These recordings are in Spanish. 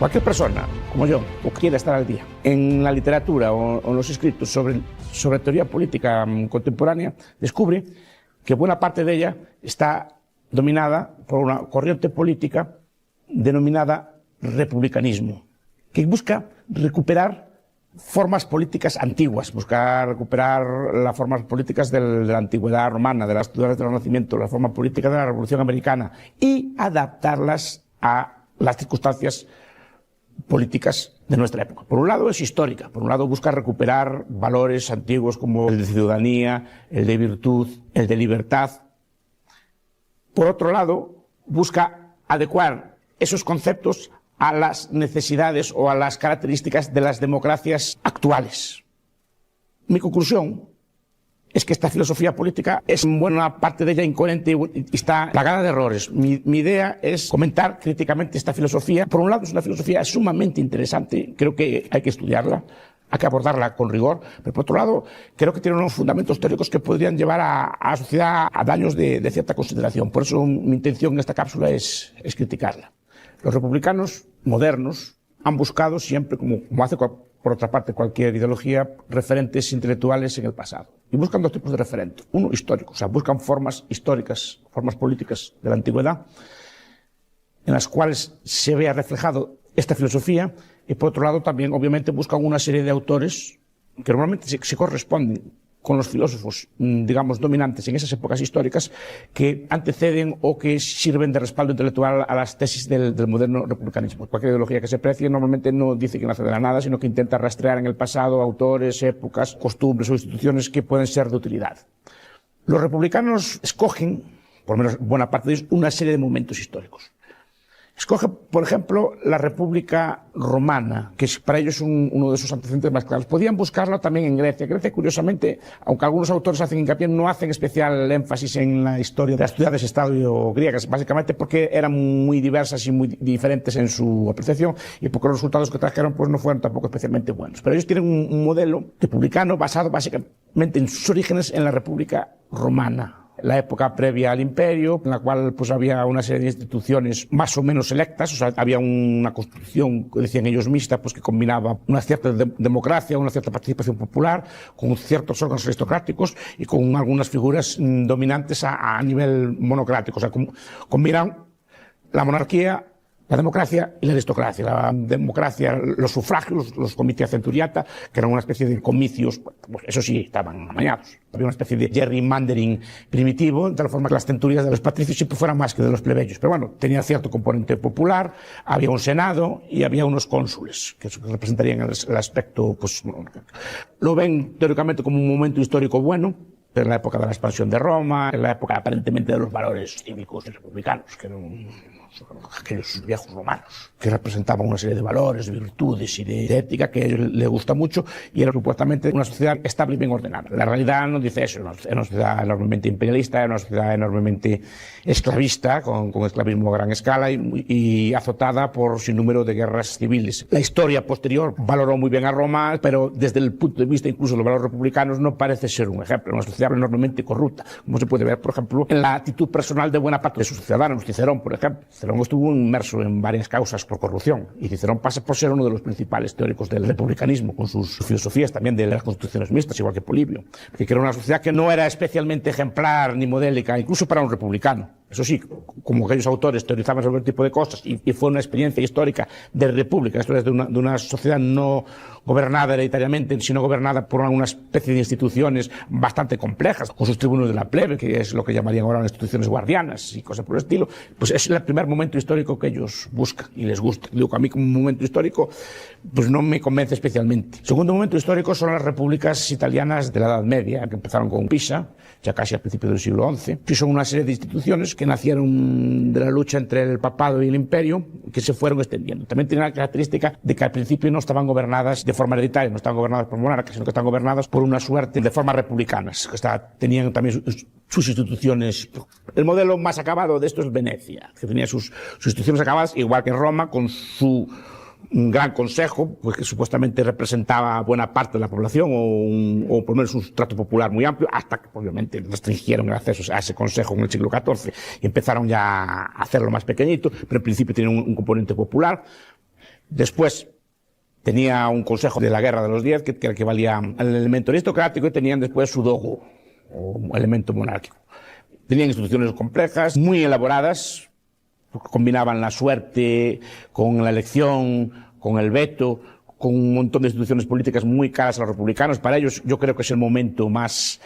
Cualquier persona, como yo, o que quiera estar al día en la literatura o en los escritos sobre teoría política contemporánea, descubre que buena parte de ella está dominada por una corriente política denominada republicanismo, que busca recuperar formas políticas antiguas, buscar recuperar las formas políticas de la antigüedad romana, de las ciudades del Renacimiento, la forma política de la Revolución Americana, y adaptarlas a las circunstancias políticas de nuestra época. Por un lado es histórica, por un lado busca recuperar valores antiguos como el de ciudadanía, el de virtud, el de libertad. Por otro lado, busca adecuar esos conceptos a las necesidades o a las características de las democracias actuales. Mi conclusión es que esta filosofía política es en buena parte de ella incoherente y está plagada de errores. Mi idea es comentar críticamente esta filosofía. Por un lado es una filosofía sumamente interesante, creo que hay que estudiarla, hay que abordarla con rigor, pero por otro lado creo que tiene unos fundamentos teóricos que podrían llevar a la sociedad a daños de cierta consideración. Por eso mi intención en esta cápsula es criticarla. Los republicanos modernos han buscado siempre, como hace por otra parte cualquier ideología, referentes intelectuales en el pasado. Y buscan dos tipos de referentes. Uno, histórico, o sea, buscan formas históricas, formas políticas de la antigüedad, en las cuales se vea reflejado esta filosofía, y por otro lado también, obviamente, buscan una serie de autores que normalmente se corresponden con los filósofos, digamos, dominantes en esas épocas históricas, que anteceden o que sirven de respaldo intelectual a las tesis del moderno republicanismo. Cualquier ideología que se precie normalmente no dice que nace de la nada, sino que intenta rastrear en el pasado autores, épocas, costumbres o instituciones que pueden ser de utilidad. Los republicanos escogen, por lo menos buena parte de ellos, una serie de momentos históricos. Escoge, por ejemplo, la República Romana, que es para ellos uno de sus antecedentes más claros. Podían buscarlo también en Grecia. Grecia, curiosamente, aunque algunos autores hacen hincapié, no hacen especial énfasis en la historia de las ciudades-estado griegas, básicamente porque eran muy diversas y muy diferentes en su apreciación, y porque los resultados que trajeron pues no fueron tampoco especialmente buenos. Pero ellos tienen un modelo republicano basado básicamente en sus orígenes en la República Romana, la época previa al imperio, en la cual pues había una serie de instituciones más o menos selectas, o sea, había una constitución, decían ellos, mixta, pues que combinaba una cierta democracia, una cierta participación popular, con ciertos órganos aristocráticos y con algunas figuras dominantes a nivel monocrático, o sea, combinan la monarquía, la democracia y la aristocracia. La democracia, los sufragios, los comitia centuriata, que eran una especie de comicios, pues eso sí, estaban amañados. Había una especie de gerrymandering primitivo, de tal forma que las centurias de los patricios siempre fueran más que de los plebeyos. Pero bueno, tenía cierto componente popular, había un senado y había unos cónsules, que representarían el aspecto, pues, lo ven teóricamente como un momento histórico bueno, en la época de la expansión de Roma, en la época aparentemente de los valores cívicos y republicanos, que eran aquellos viejos romanos, que representaban una serie de valores, de virtudes y de ética que a ellos les gusta mucho, y era supuestamente una sociedad estable y bien ordenada. La realidad no dice eso, era una sociedad enormemente imperialista, era una sociedad enormemente esclavista, con esclavismo a gran escala y azotada por sinnúmero de guerras civiles. La historia posterior valoró muy bien a Roma, pero desde el punto de vista incluso de los valores republicanos no parece ser un ejemplo, una sociedad enormemente corrupta, como se puede ver, por ejemplo, en la actitud personal de buena parte de sus ciudadanos. Cicerón, por ejemplo. Cicerón estuvo inmerso en varias causas por corrupción, y Cicerón pasa por ser uno de los principales teóricos del republicanismo, con sus filosofías también de las constituciones mixtas, igual que Polibio, que era una sociedad que no era especialmente ejemplar ni modélica, incluso para un republicano. Eso sí, como aquellos autores teorizaban sobre el tipo de cosas, y fue una experiencia histórica de república, esto es de una sociedad no gobernada hereditariamente, sino gobernada por una especie de instituciones bastante complejas, con sus tribunos de la plebe, que es lo que llamarían ahora las instituciones guardianas y cosas por el estilo. Pues es el primer momento histórico que ellos buscan y les gusta. Digo, a mí como momento histórico pues no me convence especialmente. Segundo momento histórico son las repúblicas italianas de la Edad Media, que empezaron con Pisa, ya casi al principio del siglo XI, que son una serie de instituciones que nacieron de la lucha entre el papado y el imperio, que se fueron extendiendo. También tienen la característica de que al principio no estaban gobernadas de forma hereditaria, no estaban gobernadas por monarcas, sino que estaban gobernadas por una suerte de formas republicanas, que tenían también sus instituciones. El modelo más acabado de esto es Venecia, que tenía sus instituciones acabadas, igual que Roma, con su un gran consejo, pues que supuestamente representaba buena parte de la población o por lo menos un trato popular muy amplio, hasta que obviamente restringieron el acceso a ese consejo en el siglo XIV y empezaron ya a hacerlo más pequeñito, pero en principio tiene un componente popular. Después tenía un consejo de la Guerra de los 10, que era el que valía el elemento aristocrático, y tenían después su dogo, o elemento monárquico. Tenían instituciones complejas, muy elaboradas, porque combinaban la suerte con la elección, con el veto, con un montón de instituciones políticas muy caras a los republicanos. Para ellos, yo creo que es el momento más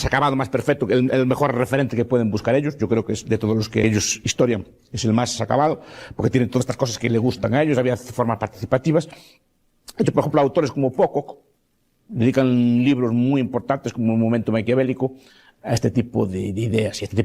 acabado, más perfecto, el mejor referente que pueden buscar ellos. Yo creo que es de todos los que ellos historian, es el más acabado, porque tienen todas estas cosas que le gustan a ellos. Había formas participativas. De hecho, por ejemplo, autores como Pocock dedican libros muy importantes, como Un momento maquiavélico, a este tipo de ideas y a este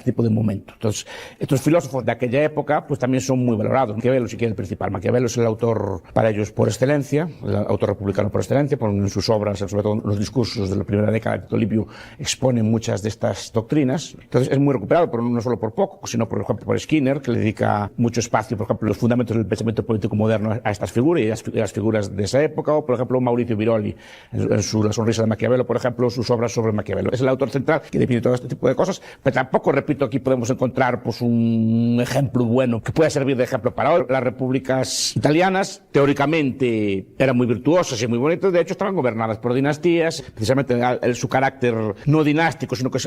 tipo de momentos. Entonces, estos filósofos de aquella época pues también son muy valorados. Maquiavelo, si quiere, el principal. Maquiavelo es el autor para ellos por excelencia, el autor republicano por excelencia, en sus obras, sobre todo en los discursos de la primera década de Tito Livio, exponen muchas de estas doctrinas. Entonces, es muy recuperado, pero no solo por Pocock, sino, por ejemplo, por Skinner, que le dedica mucho espacio, por ejemplo, los fundamentos del pensamiento político moderno a estas figuras y a las figuras de esa época, o, por ejemplo, Mauricio Viroli, en La sonrisa de Maquiavelo, por ejemplo, sus obras sobre Maquiavelo. Es el autor central que define todo este tipo de cosas, pero tampoco, repito, aquí podemos encontrar pues un ejemplo bueno que pueda servir de ejemplo para hoy. Las repúblicas italianas teóricamente eran muy virtuosas y muy bonitas, de hecho estaban gobernadas por dinastías, precisamente su carácter no dinástico, sino que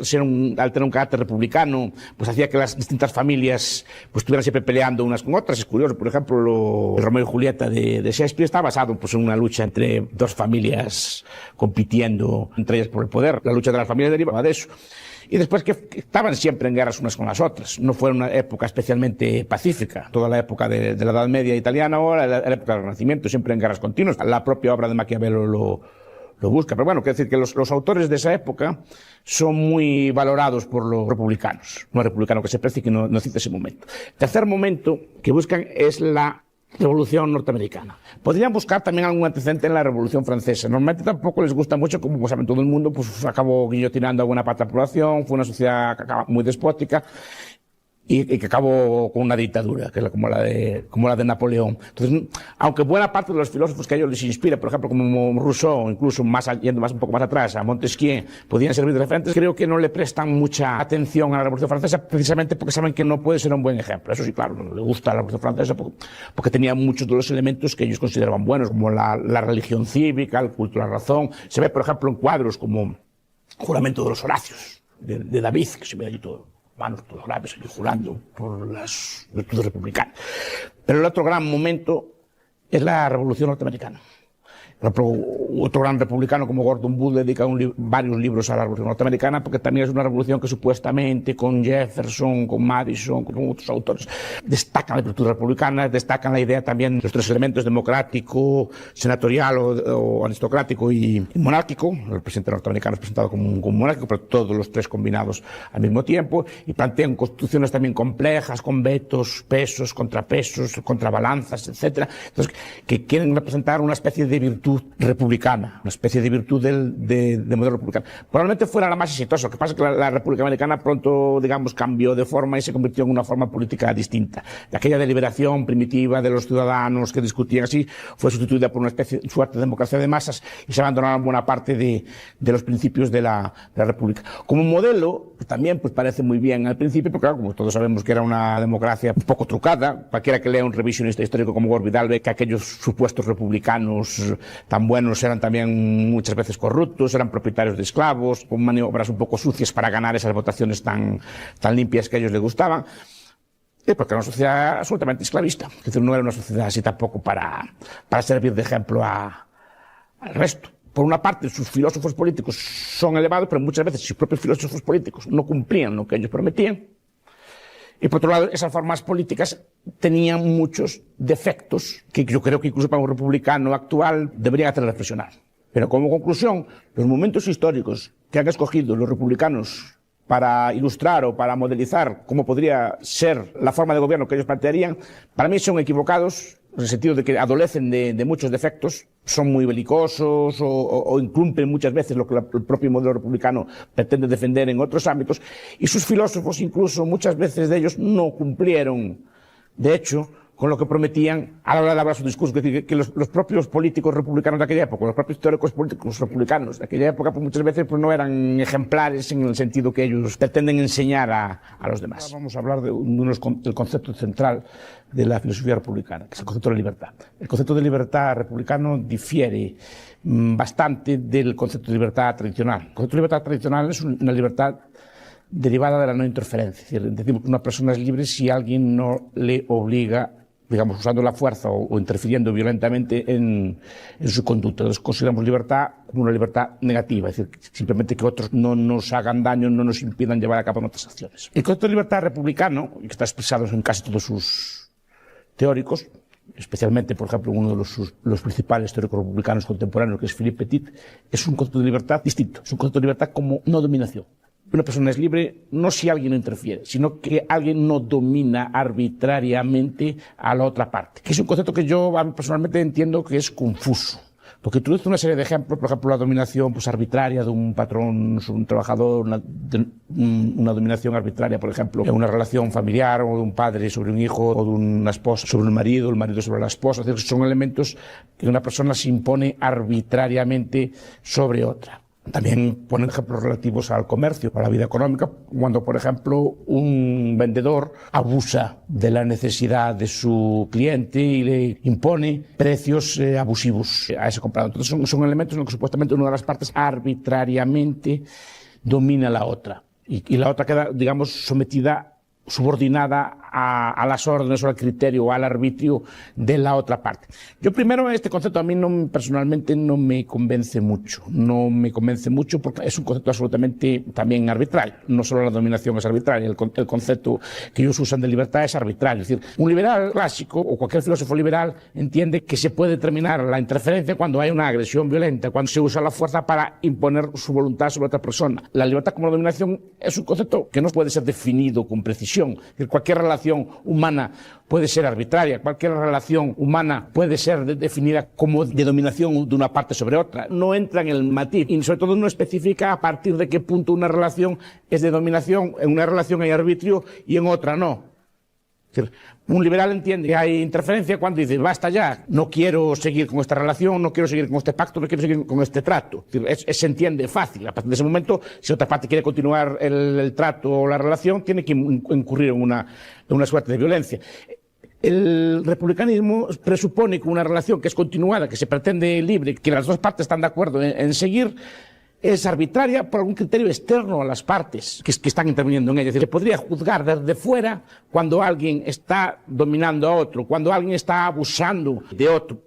al tener un carácter republicano, pues hacía que las distintas familias pues estuvieran siempre peleando unas con otras. Es curioso, por ejemplo, el Romeo y Julieta de Shakespeare está basado pues en una lucha entre dos familias compitiendo entre ellas por el poder. La lucha de las familias derivaba de eso. Y después que estaban siempre en guerras unas con las otras. No fue una época especialmente pacífica. Toda la época de la Edad Media italiana o la época del Renacimiento, siempre en guerras continuas. La propia obra de Maquiavelo lo busca. Pero bueno, quiero decir que los autores de esa época son muy valorados por los republicanos. No republicano que se precie que no cita ese momento. Tercer momento que buscan es la Revolución norteamericana. Podrían buscar también algún antecedente en la Revolución francesa. Normalmente tampoco les gusta mucho, como saben todo el mundo, pues acabó guillotinando a buena parte de la población, fue una sociedad muy despótica y que acabó con una dictadura, que es como la de Napoleón. Entonces, aunque buena parte de los filósofos que a ellos les inspira, por ejemplo, como Rousseau, incluso yendo un poco más atrás, a Montesquieu, podían servir de referentes, creo que no le prestan mucha atención a la Revolución Francesa, precisamente porque saben que no puede ser un buen ejemplo. Eso sí, claro, no le gusta la Revolución Francesa porque tenía muchos de los elementos que ellos consideraban buenos, como la religión cívica, el culto a la razón. Se ve, por ejemplo, en cuadros como Juramento de los Horacios, de David, que se ve allí todo. Manos todos graves, jurando por las virtudes republicanas. Pero el otro gran momento es la Revolución norteamericana. Por ejemplo, otro gran republicano como Gordon Wood dedica varios libros a la Revolución norteamericana, porque también es una revolución que supuestamente con Jefferson, con Madison, con otros autores, destacan las virtudes republicanas, destacan la idea también de los tres elementos: democrático, senatorial o aristocrático y monárquico. El presidente norteamericano es presentado como un monárquico, pero todos los tres combinados al mismo tiempo, y plantean constituciones también complejas, con vetos, pesos, contrapesos, contrabalanzas, etcétera. Entonces, que quieren representar una especie de virtud republicana, una especie de virtud de modelo republicano. Probablemente fuera la más exitosa. Lo que pasa es que la República Americana pronto, digamos, cambió de forma y se convirtió en una forma política distinta. De aquella deliberación primitiva de los ciudadanos que discutían así, fue sustituida por una especie de suerte de democracia de masas y se abandonaron buena parte de los principios de la República. Como modelo, pues, también pues parece muy bien al principio, porque claro, como todos sabemos que era una democracia un poco trucada. Cualquiera que lea un revisionista histórico como Gore Vidal ve que aquellos supuestos republicanos tan buenos eran también muchas veces corruptos, eran propietarios de esclavos, con maniobras un poco sucias para ganar esas votaciones tan limpias que a ellos les gustaban. Porque era una sociedad absolutamente esclavista. Es decir, no era una sociedad así tampoco para servir de ejemplo al resto. Por una parte, sus filósofos políticos son elevados, pero muchas veces sus propios filósofos políticos no cumplían lo que ellos prometían. Y por otro lado, esas formas políticas tenían muchos defectos que yo creo que incluso para un republicano actual deberían hacer reflexionar. Pero como conclusión, los momentos históricos que han escogido los republicanos para ilustrar o para modelizar cómo podría ser la forma de gobierno que ellos plantearían, para mí son equivocados, en el sentido de que adolecen de muchos defectos, son muy belicosos o incumplen muchas veces lo que el propio modelo republicano pretende defender en otros ámbitos, y sus filósofos incluso muchas veces de ellos no cumplieron. De hecho, con lo que prometían a la hora de elaborar su discurso. Es decir, que los propios políticos republicanos de aquella época, los propios teóricos políticos republicanos de aquella época, pues muchas veces pues, no eran ejemplares en el sentido que ellos pretenden enseñar a los demás. Ahora vamos a hablar del concepto central de la filosofía republicana, que es el concepto de libertad. El concepto de libertad republicano difiere bastante del concepto de libertad tradicional. El concepto de libertad tradicional es una libertad derivada de la no interferencia. Es decir, decimos que una persona es libre si alguien no le obliga, digamos, usando la fuerza o interfiriendo violentamente en su conducta. Entonces consideramos libertad como una libertad negativa, es decir, simplemente que otros no nos hagan daño, no nos impidan llevar a cabo nuestras acciones. El concepto de libertad republicano, que está expresado en casi todos sus teóricos, especialmente, por ejemplo, uno de los principales teóricos republicanos contemporáneos, que es Philippe Petit, es un concepto de libertad distinto, es un concepto de libertad como no dominación. Una persona es libre no si alguien no interfiere, sino que alguien no domina arbitrariamente a la otra parte. Que es un concepto que yo personalmente entiendo que es confuso. Porque introduce una serie de ejemplos, por ejemplo, la dominación pues, arbitraria de un patrón sobre un trabajador, una dominación arbitraria, por ejemplo, en una relación familiar, o de un padre sobre un hijo, o de una esposa sobre un marido, el marido sobre la esposa. Es decir, son elementos que una persona se impone arbitrariamente sobre otra. También ponen ejemplos relativos al comercio, a la vida económica, cuando, por ejemplo, un vendedor abusa de la necesidad de su cliente y le impone precios abusivos a ese comprador. Entonces son elementos en los que supuestamente una de las partes arbitrariamente domina a la otra. Y la otra queda, digamos, subordinada a las órdenes o al criterio o al arbitrio de la otra parte. Yo primero, este concepto a mí personalmente no me convence mucho. No me convence mucho porque es un concepto absolutamente también arbitrario. No solo la dominación es arbitraria, el concepto que ellos usan de libertad es arbitrario. Es decir, un liberal clásico o cualquier filósofo liberal entiende que se puede determinar la interferencia cuando hay una agresión violenta, cuando se usa la fuerza para imponer su voluntad sobre otra persona. La libertad como dominación es un concepto que no puede ser definido con precisión. Es decir, cualquier relación humana puede ser arbitraria, cualquier relación humana puede ser definida como de dominación de una parte sobre otra. No entra en el matiz y sobre todo no especifica a partir de qué punto una relación es de dominación, en una relación hay arbitrio y en otra no. Es decir, un liberal entiende que hay interferencia cuando dice basta ya, no quiero seguir con esta relación, no quiero seguir con este pacto, no quiero seguir con este trato. Es decir, se entiende fácil. A partir de ese momento, si otra parte quiere continuar el trato o la relación, tiene que incurrir en una suerte de violencia. El republicanismo presupone que una relación que es continuada, que se pretende libre, que las dos partes están de acuerdo en seguir, es arbitraria por algún criterio externo a las partes que están interviniendo en ella. Es decir, se podría juzgar desde fuera cuando alguien está dominando a otro, cuando alguien está abusando de otro.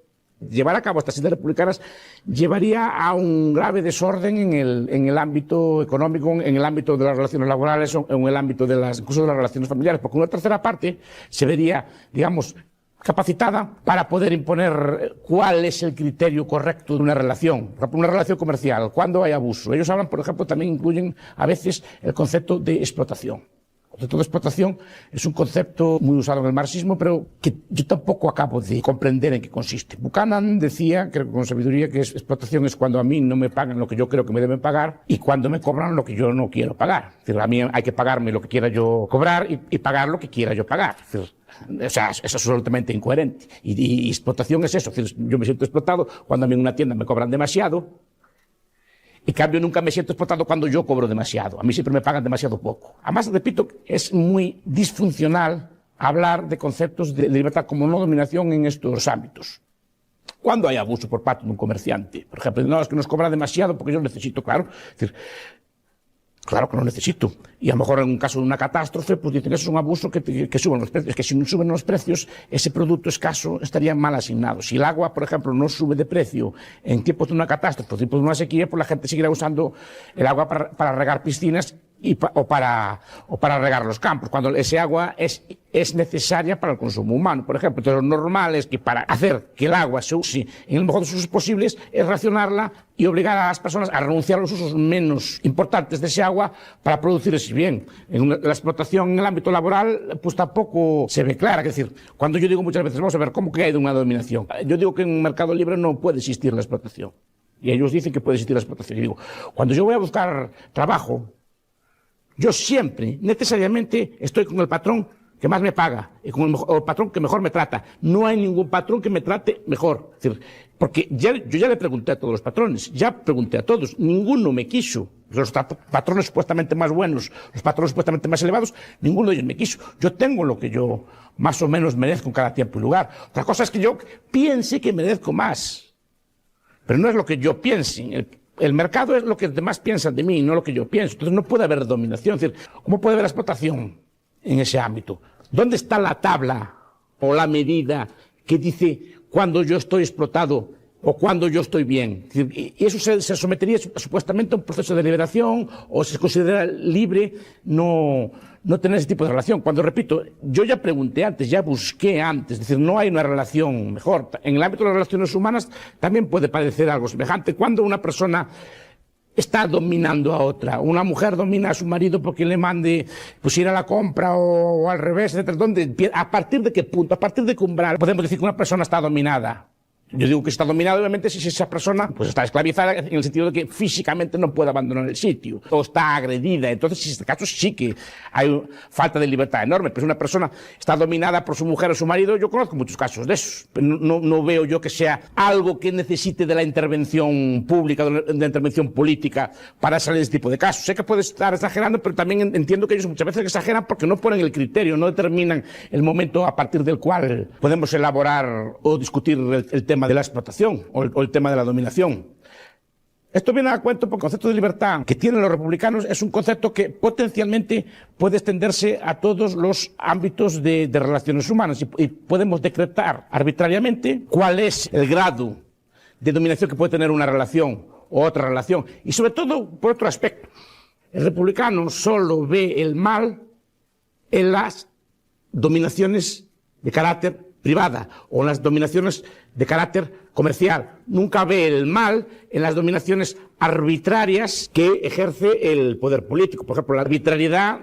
Llevar a cabo estas ideas republicanas llevaría a un grave desorden en el ámbito económico, en el ámbito de las relaciones laborales o en el ámbito incluso de las relaciones familiares, porque una tercera parte se vería, digamos, capacitada para poder imponer cuál es el criterio correcto de una relación. Por ejemplo, una relación comercial, cuando hay abuso. Ellos hablan, por ejemplo, también incluyen a veces el concepto de explotación. El concepto de explotación es un concepto muy usado en el marxismo, pero que yo tampoco acabo de comprender en qué consiste. Buchanan decía, creo que con sabiduría, que explotación es cuando a mí no me pagan lo que yo creo que me deben pagar y cuando me cobran lo que yo no quiero pagar. Es decir, a mí hay que pagarme lo que quiera yo cobrar y pagar lo que quiera yo pagar. Es decir, o sea, es absolutamente incoherente. Y explotación es eso. Es decir, yo me siento explotado cuando a mí en una tienda me cobran demasiado. En cambio, nunca me siento explotado cuando yo cobro demasiado. A mí siempre me pagan demasiado poco. Además, repito, es muy disfuncional hablar de conceptos de libertad como no dominación en estos ámbitos. Cuando hay abuso por parte de un comerciante, por ejemplo, no, es que nos cobra demasiado porque yo necesito, claro. Es decir, claro que lo necesito. Y a lo mejor en un caso de una catástrofe, pues dicen que eso es un abuso que suben los precios. Es que si no suben los precios, ese producto escaso estaría mal asignado. Si el agua, por ejemplo, no sube de precio en tiempos de una catástrofe, en tiempos de una sequía, pues la gente seguirá usando el agua para regar piscinas o para regar los campos, cuando ese agua es necesaria para el consumo humano, por ejemplo. Entonces, lo normal es que para hacer que el agua se use en el mejor de sus usos posibles es racionarla y obligar a las personas a renunciar a los usos menos importantes de ese agua para producir ese bien. La explotación en el ámbito laboral, pues tampoco se ve clara. Es decir, cuando yo digo muchas veces, vamos a ver, ¿cómo que hay de una dominación? Yo digo que en un mercado libre no puede existir la explotación. Y ellos dicen que puede existir la explotación. Y digo, cuando yo voy a buscar trabajo, yo siempre, necesariamente, estoy con el patrón que más me paga, y con el patrón que mejor me trata. No hay ningún patrón que me trate mejor. Es decir, porque yo ya le pregunté a todos los patrones, ya pregunté a todos, ninguno me quiso. Los patrones supuestamente más buenos, los patrones supuestamente más elevados, ninguno de ellos me quiso. Yo tengo lo que yo más o menos merezco en cada tiempo y lugar. Otra cosa es que yo piense que merezco más. Pero no es lo que yo piense. El mercado es lo que los demás piensan de mí, no lo que yo pienso. Entonces no puede haber dominación. Es decir, ¿cómo puede haber explotación en ese ámbito? ¿Dónde está la tabla o la medida que dice cuándo yo estoy explotado o cuándo yo estoy bien? Y eso se sometería supuestamente a un proceso de liberación, o se considera libre no tener ese tipo de relación. Cuando, repito, yo ya pregunté antes, ya busqué antes, es decir, no hay una relación mejor. En el ámbito de las relaciones humanas también puede parecer algo semejante. Cuando una persona está dominando a otra, una mujer domina a su marido porque le mande pues ir a la compra o al revés, etc. ¿A partir de qué punto, a partir de qué umbral podemos decir que una persona está dominada? Yo digo que está dominada, obviamente, si esa persona pues está esclavizada en el sentido de que físicamente no puede abandonar el sitio, o está agredida. Entonces, en este caso sí que hay falta de libertad enorme. Pero si una persona está dominada por su mujer o su marido, yo conozco muchos casos de esos. No veo yo que sea algo que necesite de la intervención pública, de la intervención política para salir de este tipo de casos. Sé que puede estar exagerando, pero también entiendo que ellos muchas veces exageran porque no ponen el criterio, no determinan el momento a partir del cual podemos elaborar o discutir el tema de la explotación o el tema de la dominación. Esto viene a cuento porque el concepto de libertad que tienen los republicanos es un concepto que potencialmente puede extenderse a todos los ámbitos de relaciones humanas y podemos decretar arbitrariamente cuál es el grado de dominación que puede tener una relación o otra relación. Y sobre todo, por otro aspecto, el republicano solo ve el mal en las dominaciones de carácter privada o en las dominaciones de carácter comercial. Nunca ve el mal en las dominaciones arbitrarias que ejerce el poder político. Por ejemplo, la arbitrariedad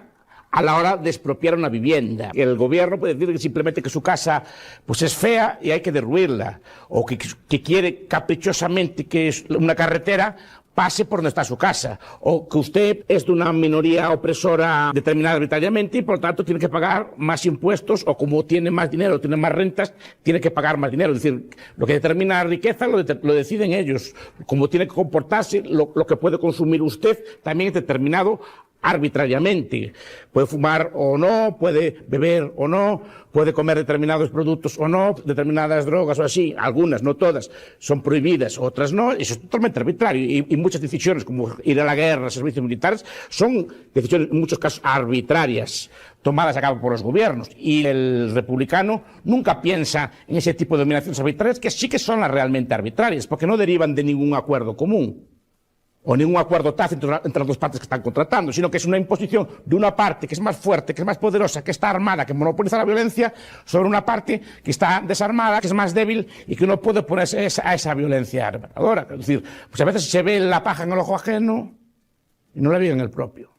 a la hora de expropiar una vivienda. El gobierno puede decir que simplemente que su casa pues es fea y hay que derruirla, o que quiere caprichosamente que una carretera pase por donde está su casa, o que usted es de una minoría opresora determinada arbitrariamente y por lo tanto tiene que pagar más impuestos, o como tiene más dinero, tiene más rentas, tiene que pagar más dinero. Es decir, lo que determina la riqueza lo deciden ellos. Como tiene que comportarse, lo que puede consumir usted también es determinado arbitrariamente. Puede fumar o no, puede beber o no, puede comer determinados productos o no, determinadas drogas o así. Algunas, no todas, son prohibidas, otras no. Eso es totalmente arbitrario. Y muchas decisiones, como ir a la guerra, servicios militares, son decisiones en muchos casos arbitrarias, tomadas a cabo por los gobiernos. Y el republicano nunca piensa en ese tipo de dominaciones arbitrarias, que sí que son las realmente arbitrarias, porque no derivan de ningún acuerdo común o ningún acuerdo tácito entre las dos partes que están contratando, sino que es una imposición de una parte que es más fuerte, que es más poderosa, que está armada, que monopoliza la violencia, sobre una parte que está desarmada, que es más débil y que no puede oponerse a esa violencia arrebatadora. Es decir, pues a veces se ve la paja en el ojo ajeno y no la ve en el propio.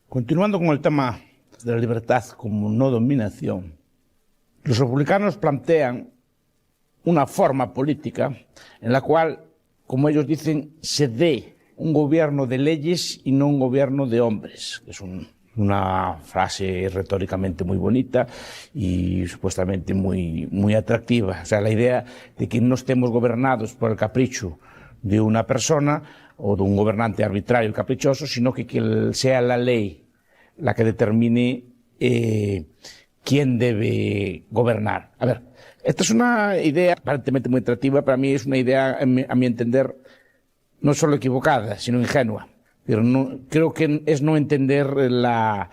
Continuando con el tema de la libertad como no dominación, los republicanos plantean una forma política en la cual, como ellos dicen, se dé un gobierno de leyes y no un gobierno de hombres. Es una frase retóricamente muy bonita y supuestamente muy atractiva. O sea, la idea de que no estemos gobernados por el capricho de una persona o de un gobernante arbitrario y caprichoso, sino que sea la ley la que determine quién debe gobernar. A ver, esta es una idea aparentemente muy atractiva, para mí es una idea, a mi entender, no solo equivocada, sino ingenua. Pero creo que es no entender la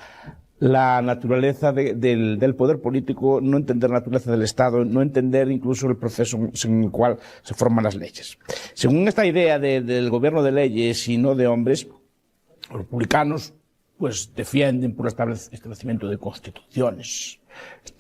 naturaleza del poder político, no entender la naturaleza del Estado, no entender incluso el proceso en el cual se forman las leyes. Según esta idea del gobierno de leyes y no de hombres, los republicanos pues defienden por el establecimiento de constituciones,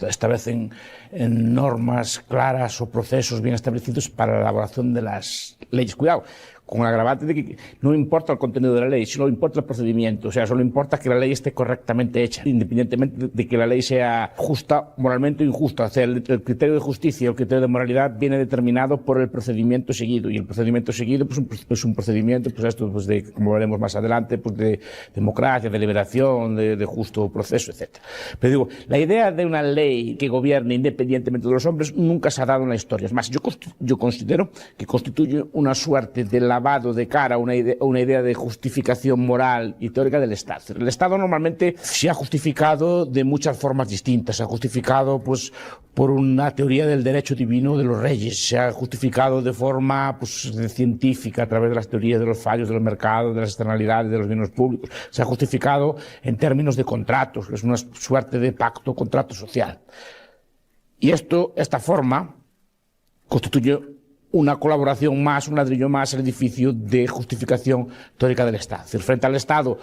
establecen normas claras o procesos bien establecidos para la elaboración de las leyes. Cuidado, con el agravante de que no importa el contenido de la ley, solo importa el procedimiento. O sea, solo importa que la ley esté correctamente hecha, independientemente de que la ley sea justa, moralmente o injusta. O sea, el criterio de justicia, el criterio de moralidad viene determinado por el procedimiento seguido. Y el procedimiento seguido pues, es un procedimiento, pues esto, pues de, como veremos más adelante, pues de democracia, de liberación, de justo proceso, etc. Pero digo, la idea de una ley que gobierne independientemente de los hombres nunca se ha dado en la historia. Es más, yo considero que constituye una suerte de lavado de cara a una idea de justificación moral y teórica del Estado. El Estado normalmente se ha justificado de muchas formas distintas. Se ha justificado pues por una teoría del derecho divino de los reyes. Se ha justificado de forma pues, científica a través de las teorías de los fallos del mercado, de las externalidades, de los bienes públicos. Se ha justificado en términos de contratos, que es una suerte de pacto, contrato social. Y esta forma constituye una colaboración más, un ladrillo más al edificio de justificación teórica del Estado. Es decir, frente al Estado,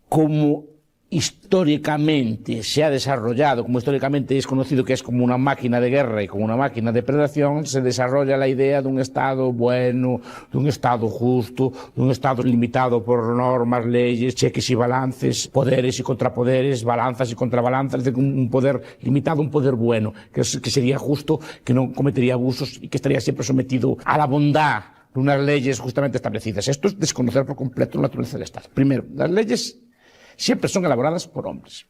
como históricamente se ha desarrollado, como históricamente es conocido que es como una máquina de guerra y como una máquina de predación, se desarrolla la idea de un Estado bueno, de un Estado justo, de un Estado limitado por normas, leyes, cheques y balances, poderes y contrapoderes, balanzas y contrabalanzas, es decir, un poder limitado, un poder bueno, que sería justo, que no cometería abusos y que estaría siempre sometido a la bondad de unas leyes justamente establecidas. Esto es desconocer por completo la naturaleza del Estado. Primero, las leyes siempre son elaboradas por hombres.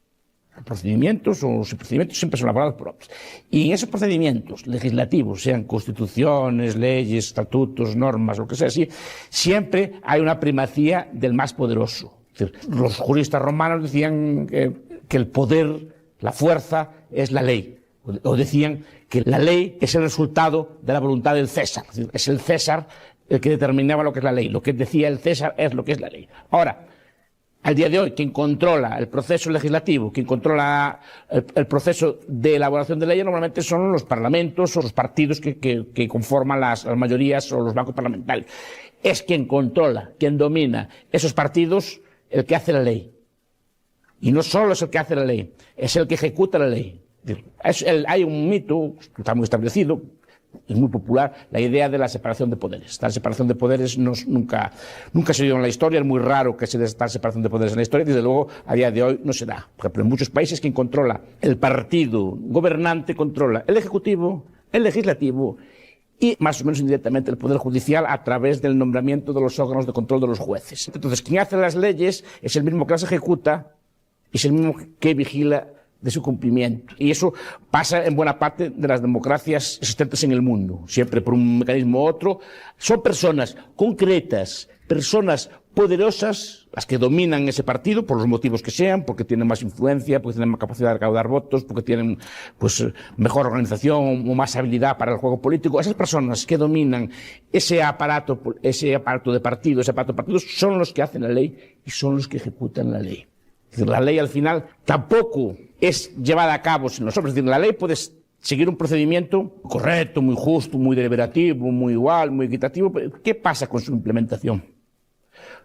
Los procedimientos siempre son elaborados por hombres. Y en esos procedimientos legislativos, sean constituciones, leyes, estatutos, normas, lo que sea así, siempre hay una primacía del más poderoso. Es decir, los juristas romanos decían que el poder, la fuerza, es la ley. O decían que la ley es el resultado de la voluntad del César. Es decir, es el César el que determinaba lo que es la ley. Lo que decía el César es lo que es la ley. Ahora, al día de hoy, quien controla el proceso legislativo, quien controla el proceso de elaboración de leyes, normalmente son los parlamentos o los partidos que conforman las mayorías o los bancos parlamentarios. Es quien controla, quien domina esos partidos, el que hace la ley. Y no solo es el que hace la ley, es el que ejecuta la ley. Hay un mito, que está muy establecido, es muy popular, la idea de la separación de poderes. La separación de poderes nunca se dio en la historia, es muy raro que se dé esta separación de poderes en la historia, y desde luego a día de hoy no se da. Por ejemplo, en muchos países quien controla el partido gobernante controla el ejecutivo, el legislativo y más o menos indirectamente el poder judicial a través del nombramiento de los órganos de control de los jueces. Entonces, quien hace las leyes es el mismo que las ejecuta y es el mismo que vigila de su cumplimiento. Y eso pasa en buena parte de las democracias existentes en el mundo. Siempre por un mecanismo u otro. Son personas concretas, personas poderosas, las que dominan ese partido por los motivos que sean, porque tienen más influencia, porque tienen más capacidad de recaudar votos, porque tienen pues mejor organización o más habilidad para el juego político. Esas personas que dominan ese aparato de partidos son los que hacen la ley y son los que ejecutan la ley. Es decir, la ley al final tampoco es llevada a cabo sin los hombres. Es decir, la ley puede seguir un procedimiento correcto, muy justo, muy deliberativo, muy igual, muy equitativo. ¿Qué pasa con su implementación?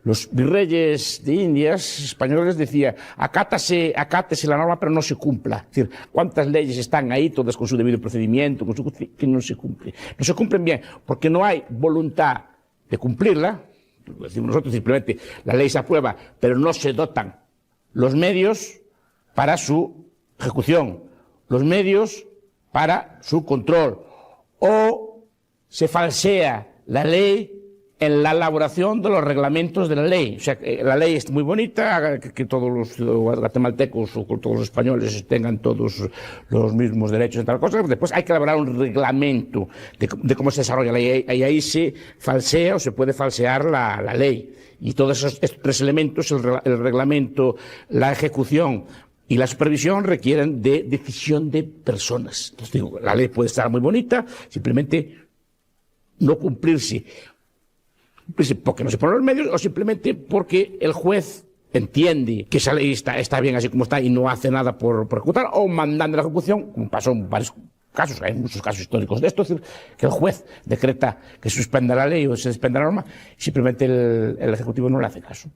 Los virreyes de Indias españoles decían, acátese la norma pero no se cumpla. Es decir, ¿cuántas leyes están ahí, todas con su debido procedimiento, que no se cumplen? No se cumplen bien porque no hay voluntad de cumplirla. Lo decimos nosotros, simplemente la ley se aprueba, pero no se dotan los medios para su ejecución, los medios para su control, o se falsea la ley en la elaboración de los reglamentos de la ley. O sea, la ley es muy bonita, que todos los guatemaltecos o todos los españoles tengan todos los mismos derechos y tal cosa. Después hay que elaborar un reglamento de cómo se desarrolla la ley, y ahí se falsea o se puede falsear la ley. Y todos estos tres elementos, el reglamento, la ejecución y la supervisión, requieren de decisión de personas. Entonces digo, la ley puede estar muy bonita, simplemente no cumplirse porque no se ponen los medios, o simplemente porque el juez entiende que esa ley está bien así como está y no hace nada por ejecutar, o mandando la ejecución, como pasó en varios casos, hay muchos casos históricos de esto, es decir, que el juez decreta que suspenda la ley o se suspenda la norma, simplemente el ejecutivo no le hace caso.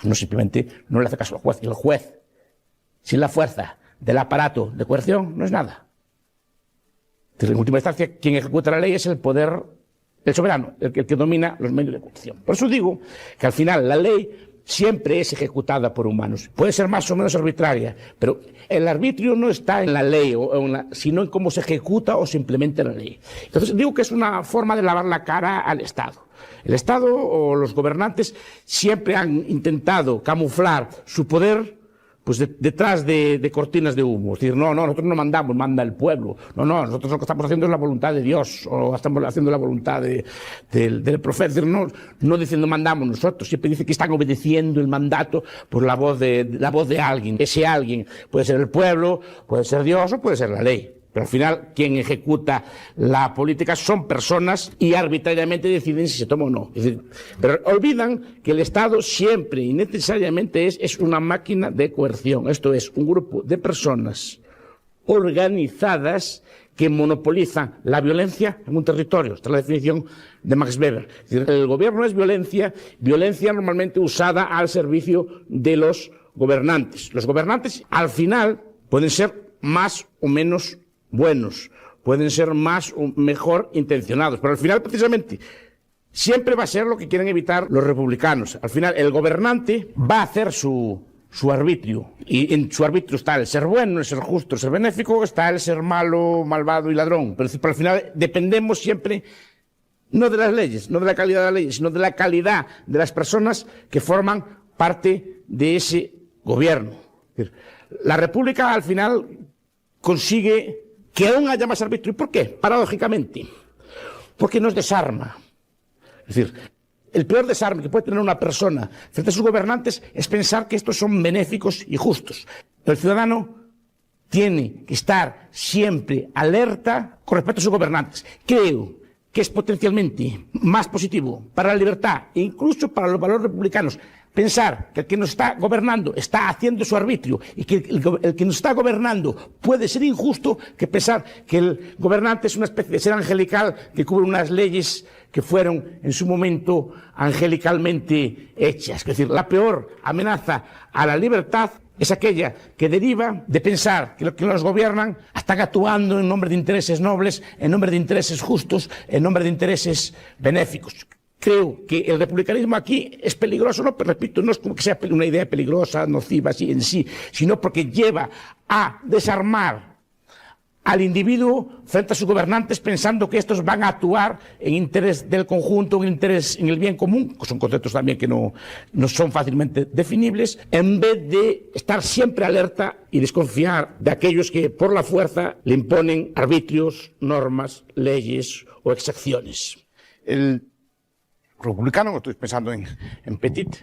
No, simplemente no le hace caso al juez. Y el juez, sin la fuerza del aparato de coerción, no es nada. Entonces, en última instancia, quien ejecuta la ley es el poder el soberano, el que domina los medios de coerción. Por eso digo que al final la ley siempre es ejecutada por humanos. Puede ser más o menos arbitraria, pero el arbitrio no está en la ley, sino en cómo se ejecuta o se implementa la ley. Entonces digo que es una forma de lavar la cara al Estado. El Estado o los gobernantes siempre han intentado camuflar su poder pues detrás de cortinas de humo. Es decir, no, nosotros no mandamos, manda el pueblo. No, nosotros lo que estamos haciendo es la voluntad de Dios, o estamos haciendo la voluntad del profeta. Es decir, no diciendo mandamos nosotros, siempre dice que están obedeciendo el mandato por la voz de alguien. Ese alguien puede ser el pueblo, puede ser Dios o puede ser la ley. Pero al final, quien ejecuta la política son personas y arbitrariamente deciden si se toma o no. Es decir, pero olvidan que el Estado siempre y necesariamente es una máquina de coerción. Esto es, un grupo de personas organizadas que monopolizan la violencia en un territorio. Esta es la definición de Max Weber. Es decir, el gobierno es violencia normalmente usada al servicio de los gobernantes. Los gobernantes, al final, pueden ser más o menos buenos, pueden ser más o mejor intencionados, pero al final, precisamente, siempre va a ser lo que quieren evitar los republicanos. Al final, el gobernante va a hacer su arbitrio, y en su arbitrio está el ser bueno, el ser justo, el ser benéfico, está el ser malo, malvado y ladrón. Pero al final dependemos siempre no de las leyes, no de la calidad de las leyes, sino de la calidad de las personas que forman parte de ese gobierno. La República, al final, consigue que aún haya más arbitrio. ¿Y por qué? Paradójicamente, porque nos desarma. Es decir, el peor desarme que puede tener una persona frente a sus gobernantes es pensar que estos son benéficos y justos. El ciudadano tiene que estar siempre alerta con respecto a sus gobernantes. Creo que es potencialmente más positivo para la libertad e incluso para los valores republicanos pensar que el que nos está gobernando está haciendo su arbitrio y que el que nos está gobernando puede ser injusto, que pensar que el gobernante es una especie de ser angelical que cubre unas leyes que fueron en su momento angelicalmente hechas. Es decir, la peor amenaza a la libertad es aquella que deriva de pensar que los que nos gobiernan están actuando en nombre de intereses nobles, en nombre de intereses justos, en nombre de intereses benéficos. Creo que el republicanismo aquí es peligroso, no, pero repito, no es como que sea una idea peligrosa, nociva así en sí, sino porque lleva a desarmar al individuo frente a sus gobernantes pensando que estos van a actuar en interés del conjunto, en interés en el bien común, que son conceptos también que no son fácilmente definibles, en vez de estar siempre alerta y desconfiar de aquellos que por la fuerza le imponen arbitrios, normas, leyes o exacciones. El republicano, estoy pensando en Petit,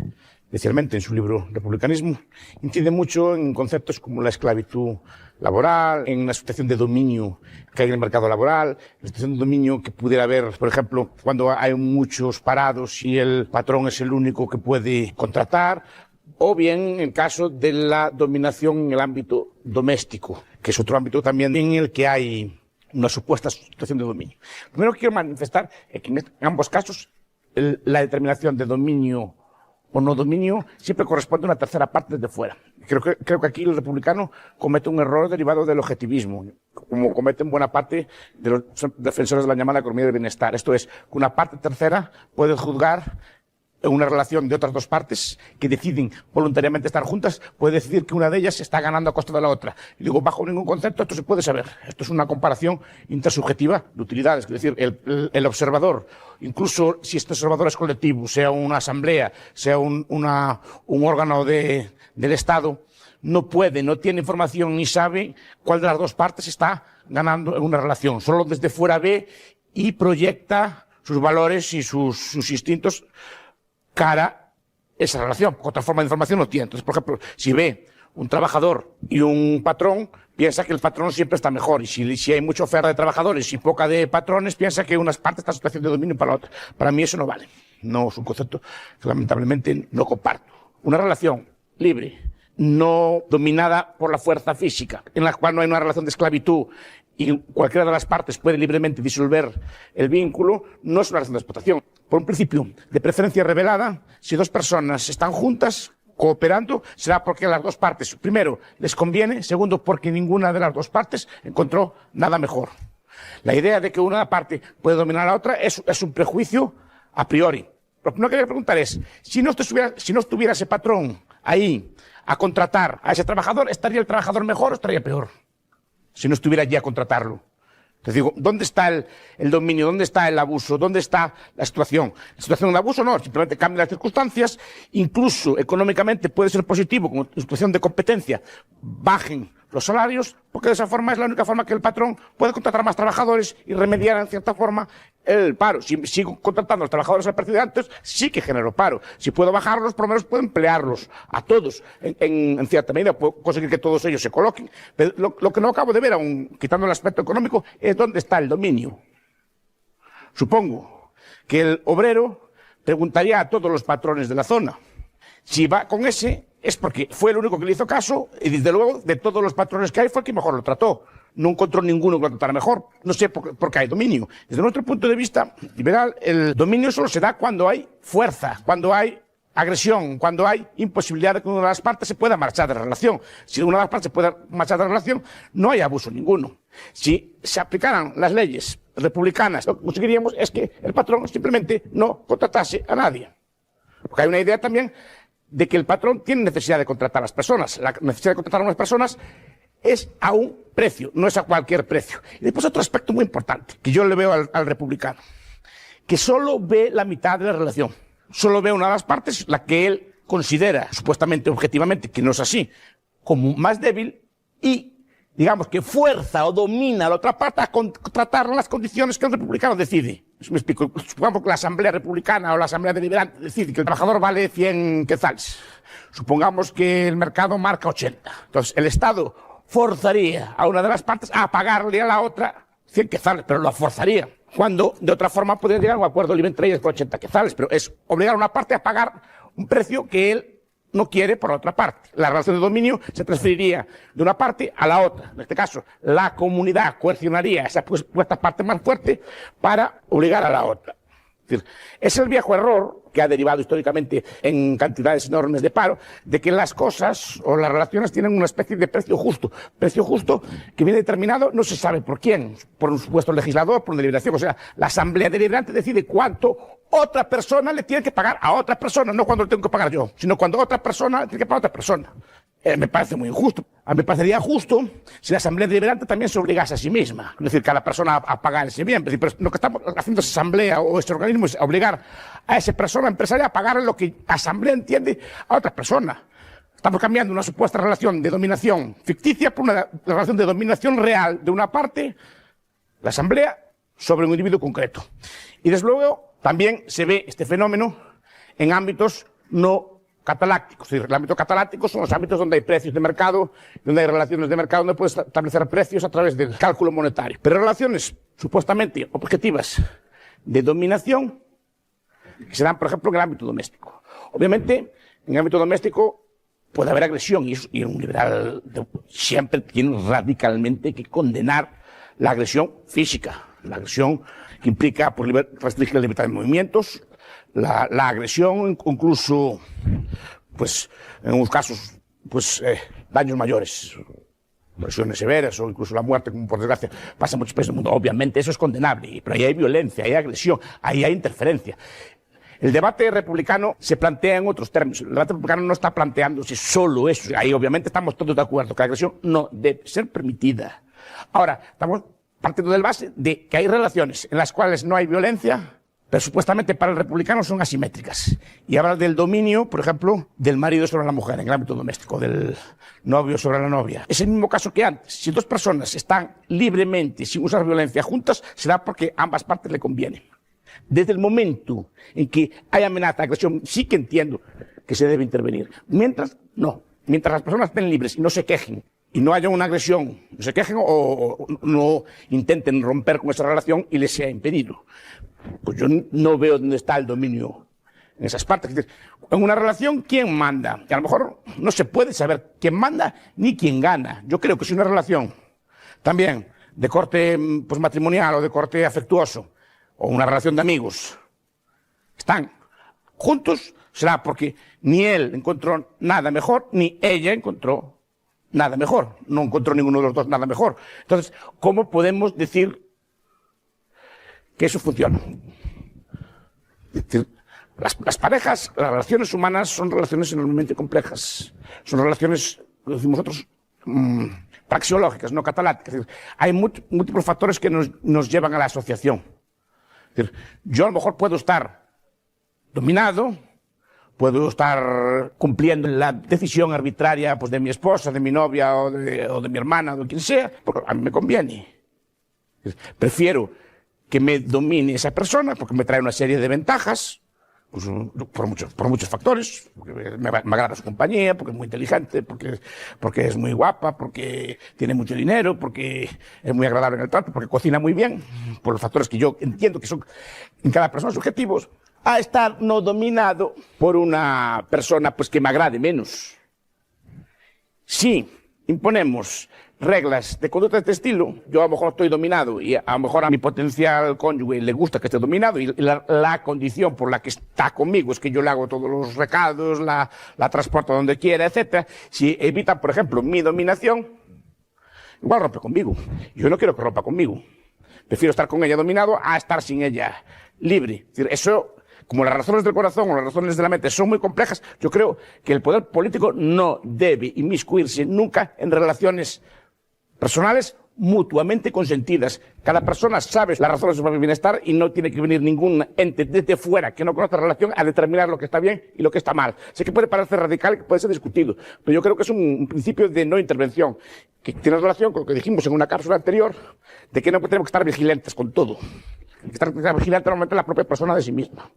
especialmente en su libro Republicanismo, incide mucho en conceptos como la esclavitud laboral, en una situación de dominio que hay en el mercado laboral, la situación de dominio que pudiera haber, por ejemplo, cuando hay muchos parados y el patrón es el único que puede contratar, o bien en el caso de la dominación en el ámbito doméstico, que es otro ámbito también en el que hay una supuesta situación de dominio. Lo primero que quiero manifestar es que en ambos casos la determinación de dominio o no dominio siempre corresponde a una tercera parte desde fuera. Creo que aquí el republicano comete un error derivado del objetivismo, como cometen buena parte de los defensores de la llamada economía del bienestar. Esto es, que una parte tercera puede juzgar en una relación de otras dos partes que deciden voluntariamente estar juntas, puede decidir que una de ellas está ganando a costa de la otra. Y digo, bajo ningún concepto esto se puede saber. Esto es una comparación intersubjetiva de utilidades. Es decir, el observador, incluso si este observador es colectivo, sea una asamblea, sea un órgano del Estado, no tiene información ni sabe cuál de las dos partes está ganando en una relación. Solo desde fuera ve y proyecta sus valores y sus instintos cara esa relación, porque otra forma de información no tiene. Entonces, por ejemplo, si ve un trabajador y un patrón, piensa que el patrón siempre está mejor, y si hay mucha oferta de trabajadores y poca de patrones, piensa que unas partes están en situación de dominio para la otra. Para mí eso no vale. No es un concepto que lamentablemente no comparto. Una relación libre, no dominada por la fuerza física, en la cual no hay una relación de esclavitud y cualquiera de las partes puede libremente disolver el vínculo, no es una relación de explotación. Por un principio de preferencia revelada, si dos personas están juntas, cooperando, será porque a las dos partes, primero, les conviene, segundo, porque ninguna de las dos partes encontró nada mejor. La idea de que una parte puede dominar a la otra es un prejuicio a priori. Lo que no quería preguntar es, si no estuviera ese patrón ahí a contratar a ese trabajador, ¿estaría el trabajador mejor o estaría peor? Si no estuviera allí a contratarlo. Te digo, ¿dónde está el dominio? ¿Dónde está el abuso? ¿Dónde está la situación? La situación de abuso no, simplemente cambian las circunstancias, incluso económicamente puede ser positivo, como situación de competencia, bajen los salarios, porque de esa forma es la única forma que el patrón puede contratar más trabajadores y remediar en cierta forma el paro. Si sigo contratando a los trabajadores al precio de antes, sí que genero paro. Si puedo bajarlos, por lo menos puedo emplearlos a todos. En cierta medida puedo conseguir que todos ellos se coloquen. Pero lo que no acabo de ver, aun quitando el aspecto económico, es dónde está el dominio. Supongo que el obrero preguntaría a todos los patrones de la zona. Si va con ese, es porque fue el único que le hizo caso, y desde luego, de todos los patrones que hay, fue el que mejor lo trató. No encontró ninguno que lo tratara mejor. No sé por qué hay dominio. Desde nuestro punto de vista liberal, el dominio solo se da cuando hay fuerza, cuando hay agresión, cuando hay imposibilidad de que una de las partes se pueda marchar de la relación. Si una de las partes se puede marchar de la relación, no hay abuso ninguno. Si se aplicaran las leyes republicanas, lo que conseguiríamos es que el patrón simplemente no contratase a nadie. Porque hay una idea también de que el patrón tiene necesidad de contratar a las personas. La necesidad de contratar a unas personas es a un precio, no es a cualquier precio. Y después otro aspecto muy importante, que yo le veo al republicano, que solo ve la mitad de la relación. Solo ve una de las partes, la que él considera, supuestamente, objetivamente, que no es así, como más débil y, digamos, que fuerza o domina a la otra parte a contratar las condiciones que el republicano decide. Me explico. Supongamos que la Asamblea Republicana o la Asamblea Deliberante decide que el trabajador vale 100 quetzales. Supongamos que el mercado marca 80. Entonces, el Estado forzaría a una de las partes a pagarle a la otra 100 quetzales, pero lo forzaría. Cuando, de otra forma, podría llegar a un acuerdo libre entre ellas por 80 quetzales, pero es obligar a una parte a pagar un precio que él no quiere por otra parte. La relación de dominio se transferiría de una parte a la otra. En este caso, la comunidad coercionaría a esa puesta parte más fuerte para obligar a la otra. Es decir, es el viejo error que ha derivado históricamente en cantidades enormes de paro, de que las cosas o las relaciones tienen una especie de precio justo. Precio justo que viene determinado no se sabe por quién, por un supuesto legislador, por una deliberación. O sea, la Asamblea Deliberante decide cuánto otra persona le tiene que pagar a otra persona, no cuando lo tengo que pagar yo, sino cuando otra persona le tiene que pagar a otra persona. Me parece muy injusto. A mí me parecería justo si la Asamblea Deliberante también se obligase a sí misma. Es decir, cada persona a pagar ese bien. Es decir, pero lo que estamos haciendo esa asamblea o este organismo es obligar a esa persona empresaria a pagar lo que la asamblea entiende a otra persona. Estamos cambiando una supuesta relación de dominación ficticia por una relación de dominación real de una parte, la asamblea, sobre un individuo concreto. Y desde luego también se ve este fenómeno en ámbitos no catalácticos. Es decir, el ámbito cataláctico son los ámbitos donde hay precios de mercado, donde hay relaciones de mercado, donde puedes establecer precios a través del cálculo monetario. Pero relaciones supuestamente objetivas de dominación que se dan, por ejemplo, en el ámbito doméstico. Obviamente, en el ámbito doméstico puede haber agresión y un liberal siempre tiene radicalmente que condenar la agresión física, la agresión que implica restringir la libertad de movimientos, la agresión, incluso, pues, en unos casos, pues, daños mayores, lesiones severas o incluso la muerte, como por desgracia pasa en muchos países del mundo. Obviamente eso es condenable, pero ahí hay violencia, hay agresión, ahí hay interferencia. El debate republicano se plantea en otros términos. El debate republicano no está planteándose solo eso. Ahí obviamente estamos todos de acuerdo que la agresión no debe ser permitida. Ahora, estamos partiendo del base de que hay relaciones en las cuales no hay violencia, pero supuestamente para el republicano son asimétricas. Y habla del dominio, por ejemplo, del marido sobre la mujer en el ámbito doméstico, del novio sobre la novia. Es el mismo caso que antes. Si dos personas están libremente, sin usar violencia, juntas, será porque a ambas partes le conviene. Desde el momento en que hay amenaza, agresión, sí que entiendo que se debe intervenir. Mientras, no. Mientras las personas estén libres y no se quejen, y no haya una agresión, no se quejen o no intenten romper con esa relación y les sea impedido. Pues yo no veo dónde está el dominio en esas partes. En una relación, ¿quién manda? Y a lo mejor no se puede saber quién manda ni quién gana. Yo creo que si una relación también de corte pues, matrimonial o de corte afectuoso, o una relación de amigos, están juntos, será porque ni él encontró nada mejor, ni ella encontró nada mejor. No encontró ninguno de los dos nada mejor. Entonces, ¿cómo podemos decir que eso funciona. Es decir, las parejas, las relaciones humanas son relaciones enormemente complejas. Son relaciones, lo decimos nosotros, praxeológicas, no cataláticas. Es decir, hay múltiples factores que nos llevan a la asociación. Es decir, yo a lo mejor puedo estar dominado, puedo estar cumpliendo la decisión arbitraria pues, de mi esposa, de mi novia o de mi hermana o de quien sea, porque a mí me conviene. Prefiero que me domine esa persona porque me trae una serie de ventajas, pues, por muchos factores, porque me agrada su compañía, porque es muy inteligente, porque es muy guapa, porque tiene mucho dinero, porque es muy agradable en el trato, porque cocina muy bien, por los factores que yo entiendo que son en cada persona subjetivos, a estar no dominado por una persona pues que me agrade menos. Si imponemos reglas de conducta de este estilo, yo a lo mejor estoy dominado y a lo mejor a mi potencial cónyuge le gusta que esté dominado y la condición por la que está conmigo es que yo le hago todos los recados, la transporto donde quiera, etcétera. Si evita, por ejemplo, mi dominación, igual rompe conmigo. Yo no quiero que rompa conmigo. Prefiero estar con ella dominado a estar sin ella libre. Es decir, eso, como las razones del corazón o las razones de la mente son muy complejas, yo creo que el poder político no debe inmiscuirse nunca en relaciones personales mutuamente consentidas. Cada persona sabe las razones de su propio bienestar y no tiene que venir ningún ente desde fuera que no conoce la relación a determinar lo que está bien y lo que está mal. Sé que puede parecer radical, que puede ser discutido, pero yo creo que es un principio de no intervención, que tiene relación con lo que dijimos en una cápsula anterior, de que no tenemos que estar vigilantes con todo. Hay que estar vigilante normalmente la propia persona de sí misma.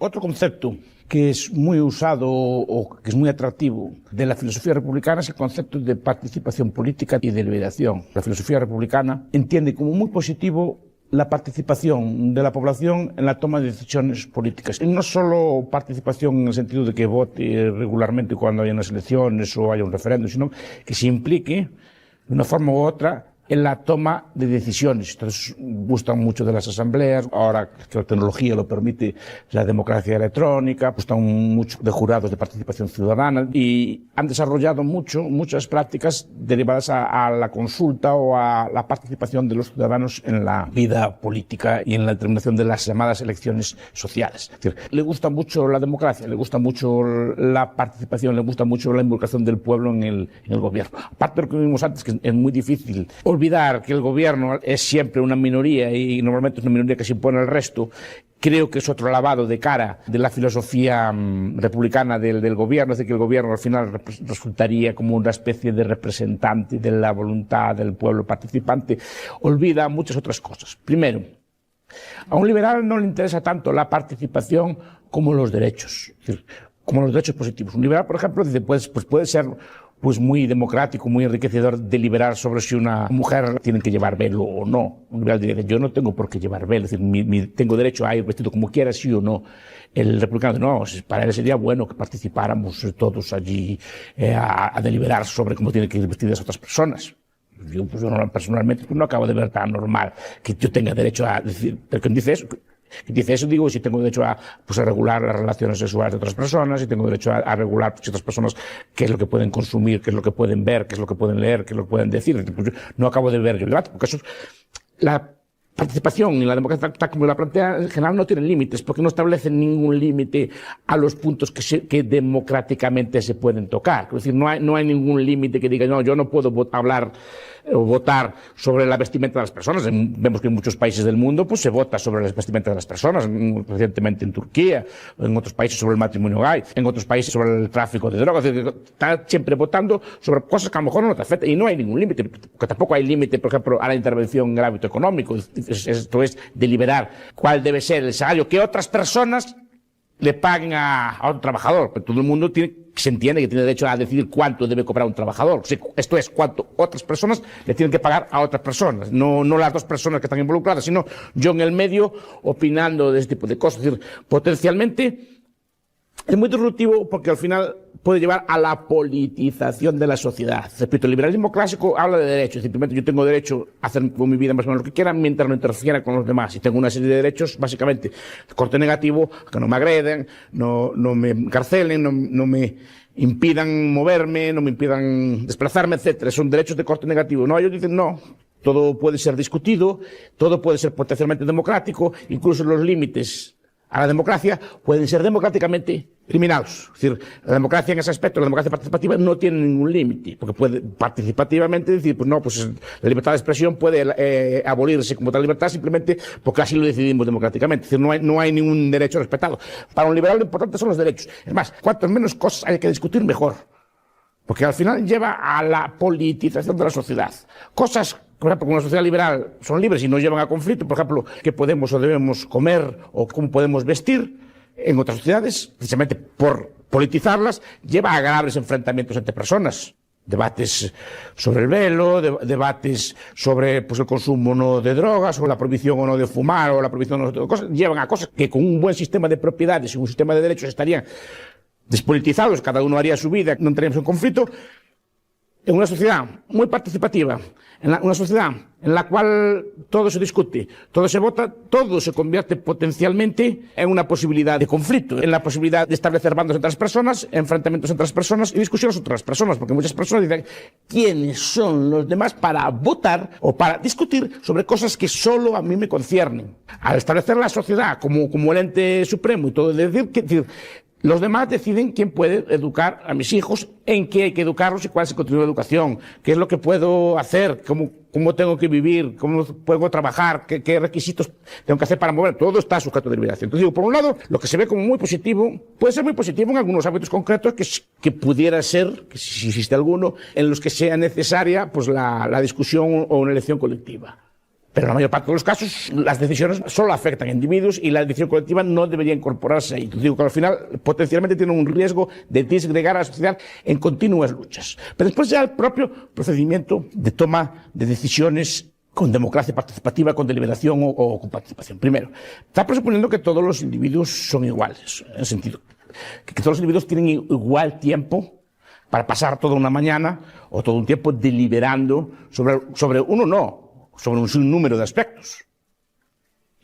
Otro concepto que es muy usado o que es muy atractivo de la filosofía republicana es el concepto de participación política y deliberación. La filosofía republicana entiende como muy positivo la participación de la población en la toma de decisiones políticas. Y no solo participación en el sentido de que vote regularmente cuando haya unas elecciones o haya un referéndum, sino que se implique de una forma u otra en la toma de decisiones. Entonces, gustan mucho de las asambleas, ahora que la tecnología lo permite, la democracia electrónica, gustan mucho de jurados de participación ciudadana y han desarrollado muchas prácticas derivadas a la consulta o a la participación de los ciudadanos en la vida política y en la determinación de las llamadas elecciones sociales. Es decir, le gusta mucho la democracia, le gusta mucho la participación, le gusta mucho la involucración del pueblo en el gobierno. Aparte de lo que vimos antes, que es muy difícil olvidar que el gobierno es siempre una minoría y normalmente es una minoría que se impone al resto. Creo que es otro lavado de cara de la filosofía republicana del gobierno, es decir, que el gobierno al final resultaría como una especie de representante de la voluntad del pueblo participante. Olvida muchas otras cosas. Primero, a un liberal no le interesa tanto la participación como los derechos, es decir, como los derechos positivos. Un liberal, por ejemplo, dice, pues puede ser muy democrático, muy enriquecedor deliberar sobre si una mujer tiene que llevar velo o no. Un liberal diría, yo no tengo por qué llevar velo, es decir, tengo derecho a ir vestido como quiera, sí o no. El republicano no, para él sería bueno que participáramos todos allí a deliberar sobre cómo tienen que ir vestidas otras personas. Yo personalmente no acabo de ver tan normal que yo tenga derecho a decir, pero ¿quién dice eso? Dice eso, digo, si tengo derecho a regular las relaciones sexuales de otras personas, si tengo derecho a regular si otras personas qué es lo que pueden consumir, qué es lo que pueden ver, qué es lo que pueden leer, qué es lo que pueden decir. Pues no acabo de ver el debate, porque eso es la participación y la democracia tal como la plantea en general no tienen límites, porque no establecen ningún límite a los puntos que democráticamente se pueden tocar. Es decir, no hay ningún límite que diga, no, yo no puedo hablar o votar sobre la vestimenta de las personas. Vemos que en muchos países del mundo pues se vota sobre las vestimentas de las personas, recientemente en Turquía, en otros países sobre el matrimonio gay, en otros países sobre el tráfico de drogas. Es decir, está siempre votando sobre cosas que a lo mejor no te afectan y no hay ningún límite, porque tampoco hay límite, por ejemplo, a la intervención en el ámbito económico. Esto es deliberar cuál debe ser el salario que otras personas le paguen a otro trabajador. Pero todo el mundo se entiende que tiene derecho a decidir cuánto debe cobrar un trabajador. Esto es cuánto otras personas le tienen que pagar a otras personas. No las dos personas que están involucradas, sino yo en el medio opinando de este tipo de cosas. Es decir, potencialmente es muy disruptivo porque al final puede llevar a la politización de la sociedad. Repito, el liberalismo clásico habla de derechos. Simplemente yo tengo derecho a hacer con mi vida más o menos lo que quiera mientras no interfiera con los demás. Y tengo una serie de derechos, básicamente, de corte negativo, que no me agreden, no me encarcelen, no me impidan moverme, no me impidan desplazarme, etcétera. Son derechos de corte negativo. No, ellos dicen no. todo puede ser discutido, todo puede ser potencialmente democrático, incluso los límites a la democracia pueden ser democráticamente eliminados. Es decir, la democracia en ese aspecto, la democracia participativa, no tiene ningún límite, porque puede participativamente decir, pues no, pues la libertad de expresión puede abolirse como tal libertad simplemente porque así lo decidimos democráticamente. Es decir, no hay ningún derecho respetado. Para un liberal lo importante son los derechos. Es más, cuantos menos cosas hay que discutir, mejor. Porque al final lleva a la politización de la sociedad. Cosas, por ejemplo, como una sociedad liberal son libres y no llevan a conflicto, por ejemplo, qué podemos o debemos comer o cómo podemos vestir, en otras sociedades, precisamente por politizarlas, lleva a graves enfrentamientos entre personas. Debates sobre el velo, debates sobre pues, el consumo no de drogas, o la prohibición o no de fumar, o la prohibición o no de cosas, llevan a cosas que con un buen sistema de propiedades y un sistema de derechos estarían despolitizados, cada uno haría su vida, no entraríamos en conflicto, en una sociedad muy participativa, una sociedad en la cual todo se discute, todo se vota, todo se convierte potencialmente en una posibilidad de conflicto, en la posibilidad de establecer bandos entre las personas, enfrentamientos entre las personas y discusiones entre las personas, porque muchas personas dicen quiénes son los demás para votar o para discutir sobre cosas que solo a mí me conciernen. Al establecer la sociedad como el ente supremo y todo, decir los demás deciden quién puede educar a mis hijos, en qué hay que educarlos y cuál es el contenido de educación, qué es lo que puedo hacer, cómo tengo que vivir, cómo puedo trabajar, qué requisitos tengo que hacer para mover. Todo está sujeto a deliberación. Entonces digo, por un lado, lo que se ve como muy positivo, puede ser muy positivo en algunos ámbitos concretos que pudiera ser, que si existe alguno, en los que sea necesaria pues la discusión o una elección colectiva. Pero en la mayor parte de los casos, las decisiones solo afectan a individuos y la decisión colectiva no debería incorporarse ahí. Entonces digo que al final potencialmente tiene un riesgo de disgregar a la sociedad en continuas luchas. Pero después ya el propio procedimiento de toma de decisiones con democracia participativa, con deliberación o con participación. Primero, está presuponiendo que todos los individuos son iguales, en el sentido que todos los individuos tienen igual tiempo para pasar toda una mañana o todo un tiempo deliberando sobre sobre un sinnúmero de aspectos.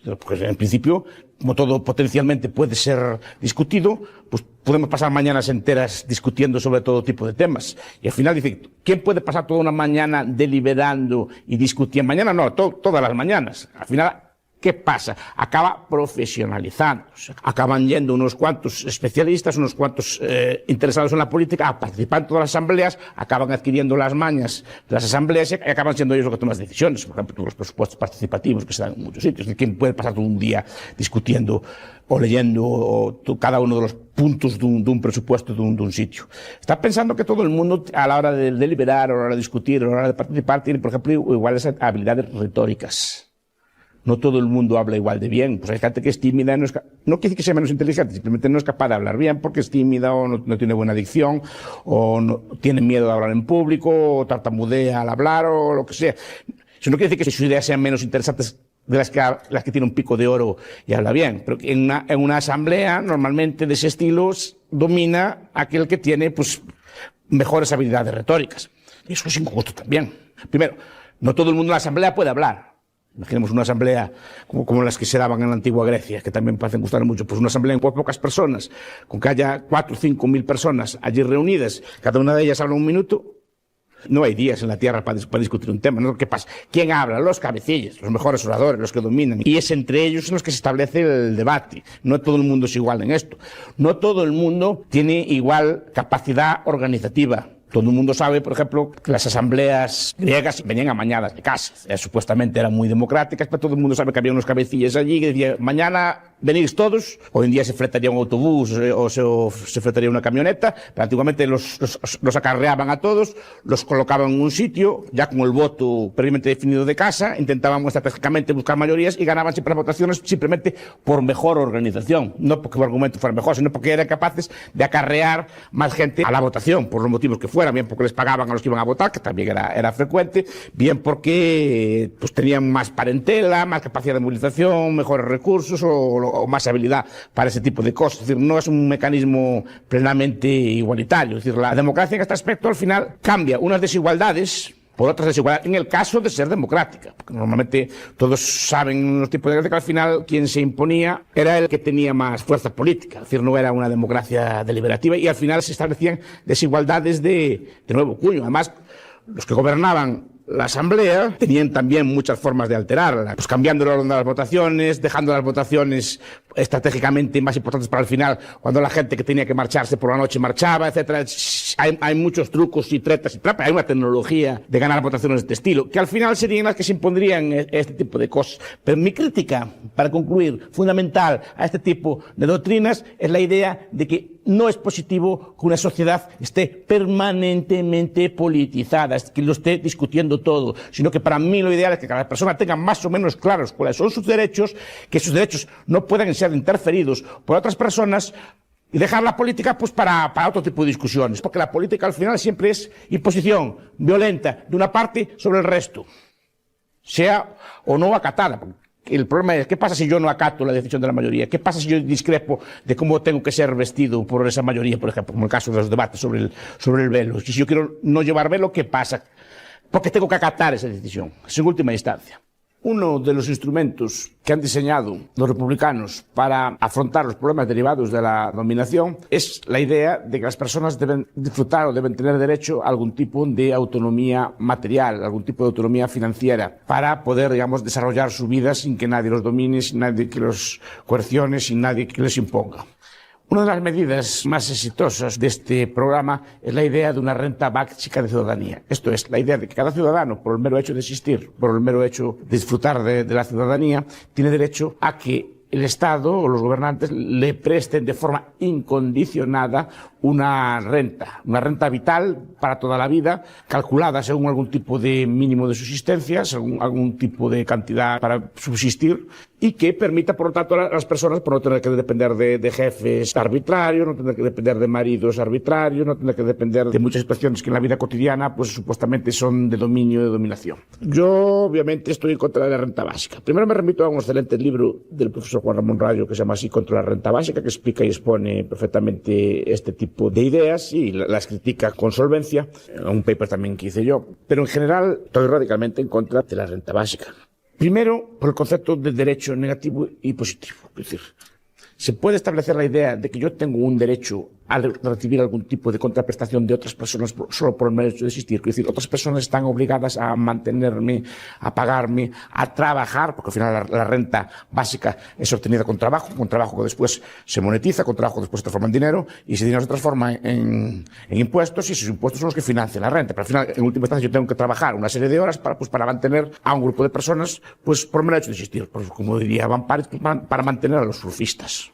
Porque en principio, como todo potencialmente puede ser discutido, pues podemos pasar mañanas enteras discutiendo sobre todo tipo de temas. Y al final dice, ¿quién puede pasar toda una mañana deliberando y discutiendo? Mañana no, todas las mañanas. Al final, ¿qué pasa? Acaba profesionalizándose. Acaban yendo unos cuantos especialistas, unos cuantos interesados en la política a participar en todas las asambleas, acaban adquiriendo las mañas de las asambleas y acaban siendo ellos los que toman las decisiones. Por ejemplo, los presupuestos participativos que se dan en muchos sitios. ¿Quién puede pasar todo un día discutiendo o leyendo cada uno de los puntos de un presupuesto de un sitio? Está pensando que todo el mundo, a la hora de deliberar, a la hora de discutir, a la hora de participar, tiene, por ejemplo, iguales habilidades retóricas. No todo el mundo habla igual de bien. Pues hay gente que es tímida, no quiere decir que sea menos inteligente, simplemente no es capaz de hablar bien porque es tímida o no tiene buena dicción o no tiene miedo de hablar en público o tartamudea al hablar o lo que sea. Eso no quiere decir que sus ideas sean menos interesantes de las que tiene un pico de oro y habla bien. Pero en una asamblea, normalmente de ese estilo, domina aquel que tiene pues mejores habilidades retóricas. Y eso es injusto también. Primero, no todo el mundo en la asamblea puede hablar. Imaginemos una asamblea como las que se daban en la antigua Grecia, que también parecen gustar mucho, pues una asamblea con pocas personas, con que haya 4 o 5 mil personas allí reunidas, cada una de ellas habla un minuto. No hay días en la Tierra para discutir un tema, ¿no? ¿Qué pasa? ¿Quién habla? Los cabecillas, los mejores oradores, los que dominan. Y es entre ellos en los que se establece el debate. No todo el mundo es igual en esto. No todo el mundo tiene igual capacidad organizativa. Todo el mundo sabe, por ejemplo, que las asambleas griegas venían amañadas de casa. Supuestamente eran muy democráticas, pero todo el mundo sabe que había unos cabecillas allí que decían, mañana venís todos. Hoy en día se fletaría un autobús o se fletaría una camioneta, pero antiguamente los acarreaban a todos, los colocaban en un sitio, ya con el voto previamente definido de casa, intentaban estratégicamente buscar mayorías y ganaban siempre las votaciones simplemente por mejor organización. No porque el argumento fuera mejor, sino porque eran capaces de acarrear más gente a la votación, por los motivos que fueran. Bien porque les pagaban a los que iban a votar, que también era frecuente, bien porque pues tenían más parentela, más capacidad de movilización, mejores recursos o más habilidad para ese tipo de cosas. Es decir, no es un mecanismo plenamente igualitario. Es decir, la democracia en este aspecto al final cambia unas desigualdades por otras desigualdades, en el caso de ser democrática. Porque normalmente todos saben en los tipos de democracia que al final quien se imponía era el que tenía más fuerza política. Es decir, no era una democracia deliberativa y al final se establecían desigualdades de nuevo cuño. Además, los que gobernaban la Asamblea, tenían también muchas formas de alterarla, pues cambiando el orden de las votaciones, dejando las votaciones estratégicamente más importantes para el final, cuando la gente que tenía que marcharse por la noche marchaba, etcétera. Hay muchos trucos y tretas y trampas. Hay una tecnología de ganar votaciones de este estilo, que al final serían las que se impondrían este tipo de cosas. Pero mi crítica, para concluir, fundamental a este tipo de doctrinas, es la idea de que no es positivo que una sociedad esté permanentemente politizada, que lo esté discutiendo todo, sino que para mí lo ideal es que cada persona tenga más o menos claros cuáles son sus derechos, que sus derechos no puedan ser interferidos por otras personas, y dejar la política pues para otro tipo de discusiones, porque la política al final siempre es imposición violenta de una parte sobre el resto, sea o no acatada. El problema es, ¿qué pasa si yo no acato la decisión de la mayoría? ¿Qué pasa si yo discrepo de cómo tengo que ser vestido por esa mayoría, por ejemplo, como el caso de los debates sobre el velo? Si yo quiero no llevar velo, ¿qué pasa? Porque tengo que acatar esa decisión, es en última instancia. Uno de los instrumentos que han diseñado los republicanos para afrontar los problemas derivados de la dominación es la idea de que las personas deben disfrutar o deben tener derecho a algún tipo de autonomía material, algún tipo de autonomía financiera, para poder, digamos, desarrollar su vida sin que nadie los domine, sin nadie que los coercione, sin nadie que les imponga. Una de las medidas más exitosas de este programa es la idea de una renta básica de ciudadanía. Esto es, la idea de que cada ciudadano, por el mero hecho de existir, por el mero hecho de disfrutar de la ciudadanía, tiene derecho a que el Estado o los gobernantes le presten de forma incondicionada una renta vital para toda la vida, calculada según algún tipo de mínimo de subsistencia, según algún tipo de cantidad para subsistir, y que permita, por lo tanto, a las personas por no tener que depender de jefes arbitrarios, no tener que depender de maridos arbitrarios, no tener que depender de muchas situaciones que en la vida cotidiana pues supuestamente son de dominio y de dominación. Yo, obviamente, estoy en contra de la renta básica. Primero me remito a un excelente libro del profesor Juan Ramón Rayo que se llama así, Contra la renta básica, que explica y expone perfectamente este tipo de ideas y las critica con solvencia, un paper también que hice yo, pero en general estoy radicalmente en contra de la renta básica. Primero, por el concepto de derecho negativo y positivo. Es decir, se puede establecer la idea de que yo tengo un derecho a recibir algún tipo de contraprestación de otras personas solo por el mero hecho de existir. Es decir, otras personas están obligadas a mantenerme, a pagarme, a trabajar, porque al final la renta básica es obtenida con trabajo que después se monetiza, con trabajo que después se transforma en dinero, y ese dinero se transforma en impuestos, y esos impuestos son los que financian la renta. Pero al final, en última instancia, yo tengo que trabajar una serie de horas para mantener a un grupo de personas, pues por el mero hecho de existir. Pues, como diría Van Parijs, para mantener a los surfistas.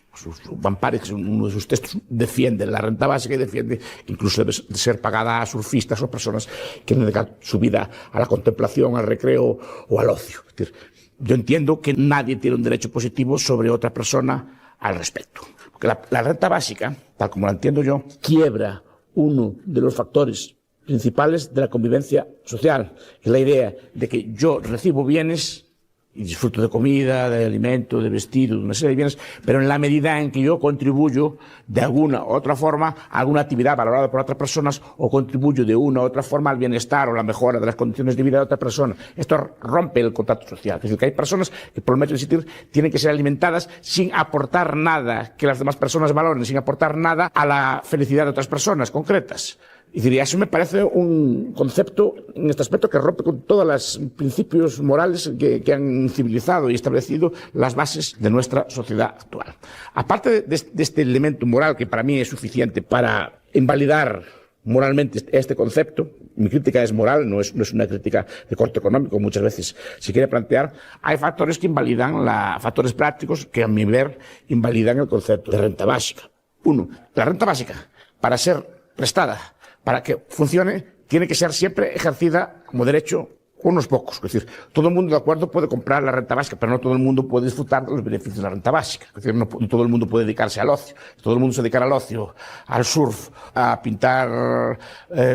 Van Parijs, en uno de sus textos, defiende la renta básica y defiende que incluso debe ser pagada a surfistas o personas que dedican su vida a la contemplación, al recreo o al ocio. Es decir, yo entiendo que nadie tiene un derecho positivo sobre otra persona al respecto. Porque la renta básica, tal como la entiendo yo, quiebra uno de los factores principales de la convivencia social, que es la idea de que yo recibo bienes y disfruto de comida, de alimento, de vestido, de una serie de bienes, pero en la medida en que yo contribuyo de alguna u otra forma a alguna actividad valorada por otras personas, o contribuyo de una u otra forma al bienestar o la mejora de las condiciones de vida de otra persona. Esto rompe el contacto social. Es decir, que hay personas que por el medio de existir tienen que ser alimentadas sin aportar nada que las demás personas valoren, sin aportar nada a la felicidad de otras personas concretas. Y diría, eso me parece un concepto en este aspecto que rompe con todos los principios morales que han civilizado y establecido las bases de nuestra sociedad actual. Aparte de este elemento moral que para mí es suficiente para invalidar moralmente este concepto, mi crítica es moral, no es una crítica de corte económico, muchas veces se quiere plantear, hay factores que invalidan, factores prácticos que a mi ver invalidan el concepto de renta básica. Uno, la renta básica, para ser prestada, para que funcione, tiene que ser siempre ejercida como derecho por unos pocos. Es decir, todo el mundo de acuerdo puede comprar la renta básica, pero no todo el mundo puede disfrutar de los beneficios de la renta básica. Es decir, no todo el mundo puede dedicarse al ocio. Todo el mundo se dedica al ocio, al surf, a pintar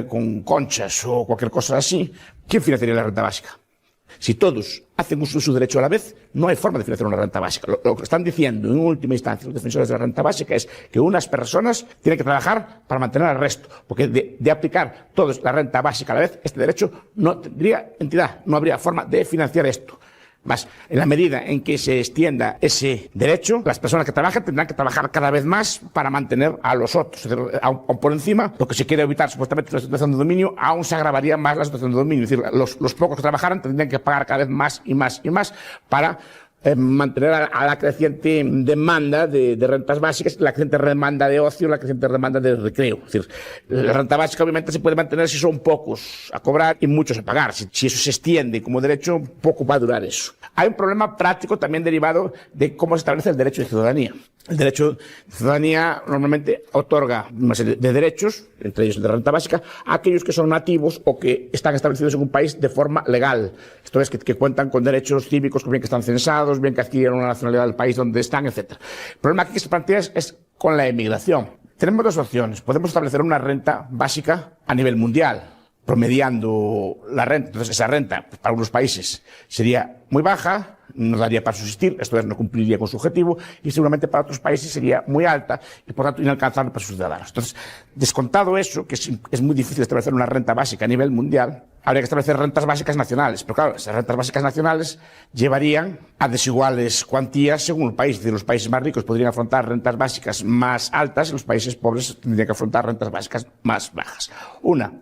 con conchas o cualquier cosa así. ¿Quién financiaría la renta básica? Si todos hacen uso de su derecho a la vez, no hay forma de financiar una renta básica. Lo que están diciendo en última instancia los defensores de la renta básica es que unas personas tienen que trabajar para mantener al resto, porque de aplicar todos la renta básica a la vez, este derecho no tendría entidad, no habría forma de financiar esto. Más, en la medida en que se extienda ese derecho, las personas que trabajan tendrán que trabajar cada vez más para mantener a los otros. Es decir, aún por encima, lo que se quiere evitar supuestamente la situación de dominio, aún se agravaría más la situación de dominio. Es decir, los pocos que trabajaran tendrían que pagar cada vez más y más y más para mantener a la creciente demanda de rentas básicas, la creciente demanda de ocio, la creciente demanda de recreo. Es decir, la renta básica obviamente se puede mantener si son pocos a cobrar y muchos a pagar. Si eso se extiende como derecho, poco va a durar eso. Hay un problema práctico también derivado de cómo se establece el derecho de ciudadanía. El derecho de ciudadanía normalmente otorga una serie de derechos, entre ellos el de renta básica, a aquellos que son nativos o que están establecidos en un país de forma legal. Esto es, que cuentan con derechos cívicos, bien que están censados, bien que adquirieron una nacionalidad del país donde están, etc. El problema que se plantea es con la emigración. Tenemos dos opciones. Podemos establecer una renta básica a nivel mundial, promediando la renta. Entonces, esa renta, para algunos países, sería muy baja, no daría para subsistir, esto es, no cumpliría con su objetivo, y seguramente para otros países sería muy alta y, por tanto, inalcanzable para sus ciudadanos. Entonces, descontado eso, que es muy difícil establecer una renta básica a nivel mundial, habría que establecer rentas básicas nacionales. Pero claro, esas rentas básicas nacionales llevarían a desiguales cuantías según el país. Es decir, los países más ricos podrían afrontar rentas básicas más altas y los países pobres tendrían que afrontar rentas básicas más bajas. Una,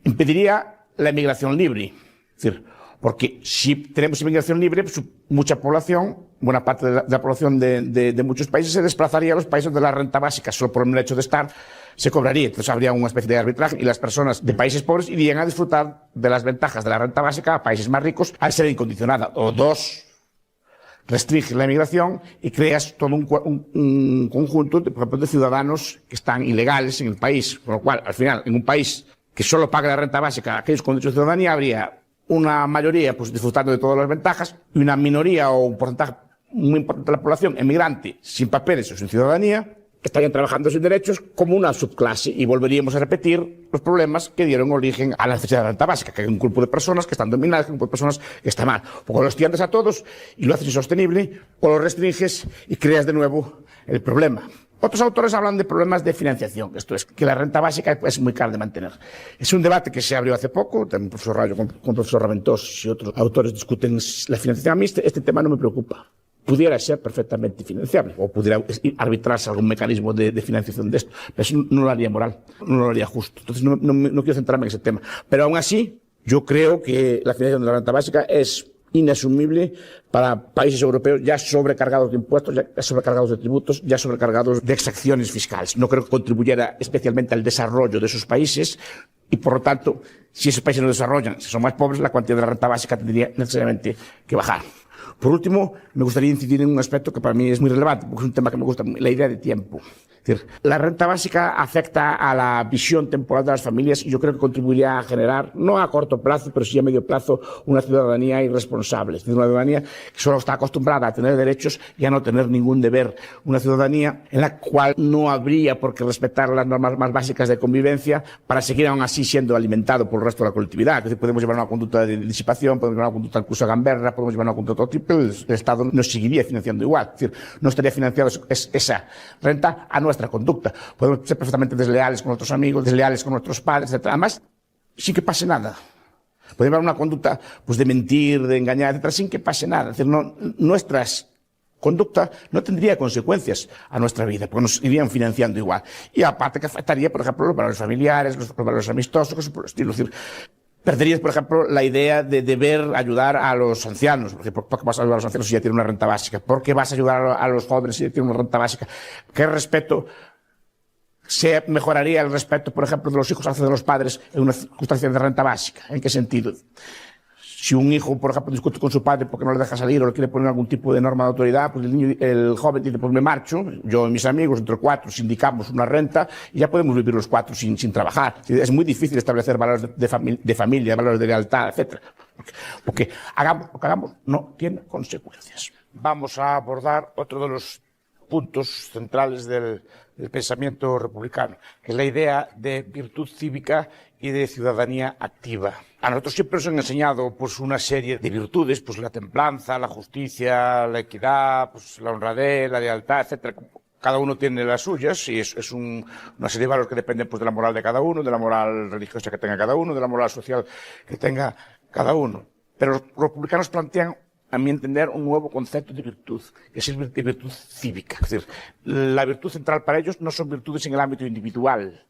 impediría la emigración libre. Es decir, porque si tenemos inmigración libre, pues mucha población, buena parte de la población de muchos países se desplazaría a los países de la renta básica. Solo por el hecho de estar se cobraría. Entonces habría una especie de arbitraje y las personas de países pobres irían a disfrutar de las ventajas de la renta básica a países más ricos al ser incondicionada. O dos, restringes la inmigración y creas todo un conjunto, por ejemplo, de ciudadanos que están ilegales en el país. Con lo cual, al final, en un país que solo paga la renta básica a aquellos con derecho de ciudadanía, habría una mayoría pues disfrutando de todas las ventajas y una minoría o un porcentaje muy importante de la población emigrante sin papeles o sin ciudadanía que estarían trabajando sin derechos como una subclase y volveríamos a repetir los problemas que dieron origen a la necesidad de la renta básica, que hay un grupo de personas que están dominadas, un grupo de personas que está mal. O los tiendes a todos y lo haces insostenible o lo restringes y creas de nuevo el problema. Otros autores hablan de problemas de financiación, esto es, que la renta básica es muy cara de mantener. Es un debate que se abrió hace poco, también el profesor Rayo con el profesor Raventós y otros autores discuten la financiación. A mí este tema no me preocupa. Pudiera ser perfectamente financiable, o pudiera arbitrarse algún mecanismo de financiación de esto, pero eso no lo haría moral, no lo haría justo. Entonces no quiero centrarme en ese tema. Pero aún así, yo creo que la financiación de la renta básica es inasumible para países europeos ya sobrecargados de impuestos, ya sobrecargados de tributos, ya sobrecargados de exacciones fiscales. No creo que contribuyera especialmente al desarrollo de esos países y, por lo tanto, si esos países no desarrollan, si son más pobres, la cuantía de la renta básica tendría necesariamente que bajar. Por último, me gustaría incidir en un aspecto que para mí es muy relevante, porque es un tema que me gusta, la idea de tiempo. Es decir, la renta básica afecta a la visión temporal de las familias y yo creo que contribuiría a generar, no a corto plazo, pero sí a medio plazo, una ciudadanía irresponsable. Es decir, una ciudadanía que solo está acostumbrada a tener derechos y a no tener ningún deber. Una ciudadanía en la cual no habría por qué respetar las normas más básicas de convivencia para seguir aún así siendo alimentado por el resto de la colectividad. Es decir, podemos llevar una conducta de disipación, podemos llevar una conducta incluso gamberra, podemos llevar una conducta de todo tipo, el Estado nos seguiría financiando igual. Es decir, no estaría financiando esa renta a nuestra conducta. Podemos ser perfectamente desleales con nuestros amigos, desleales con nuestros padres, etc. Además, sin que pase nada. Podemos llevar una conducta pues, de mentir, de engañar, etc., sin que pase nada. Es decir, nuestras conducta no tendría consecuencias a nuestra vida, porque nos irían financiando igual. Y aparte que afectaría, por ejemplo, los valores familiares, los valores amistosos, cosas por el estilo. Es decir, perderías, por ejemplo, la idea de deber ayudar a los ancianos. Porque ¿por qué vas a ayudar a los ancianos si ya tienen una renta básica? ¿Por qué vas a ayudar a los jóvenes si ya tienen una renta básica? ¿Qué respeto se mejoraría el respeto, por ejemplo, de los hijos hacia los padres en una circunstancia de renta básica? ¿En qué sentido? Si un hijo, por ejemplo, discute con su padre porque no le deja salir o le quiere poner algún tipo de norma de autoridad, pues el joven dice, pues me marcho, yo y mis amigos, entre cuatro, sindicamos una renta y ya podemos vivir los cuatro sin trabajar. Es muy difícil establecer valores de familia, valores de lealtad, etc. Porque hagamos lo que hagamos, no tiene consecuencias. Vamos a abordar otro de los puntos centrales del pensamiento republicano, que es la idea de virtud cívica y de ciudadanía activa. A nosotros siempre nos han enseñado pues, una serie de virtudes, pues la templanza, la justicia, la equidad, pues, la honradez, la lealtad, etcétera. Cada uno tiene las suyas y es una serie de valores que dependen pues, de la moral de cada uno, de la moral religiosa que tenga cada uno, de la moral social que tenga cada uno. Pero los republicanos plantean a mi entender, un nuevo concepto de virtud, que es el de virtud cívica. Es decir, la virtud central para ellos no son virtudes en el ámbito individual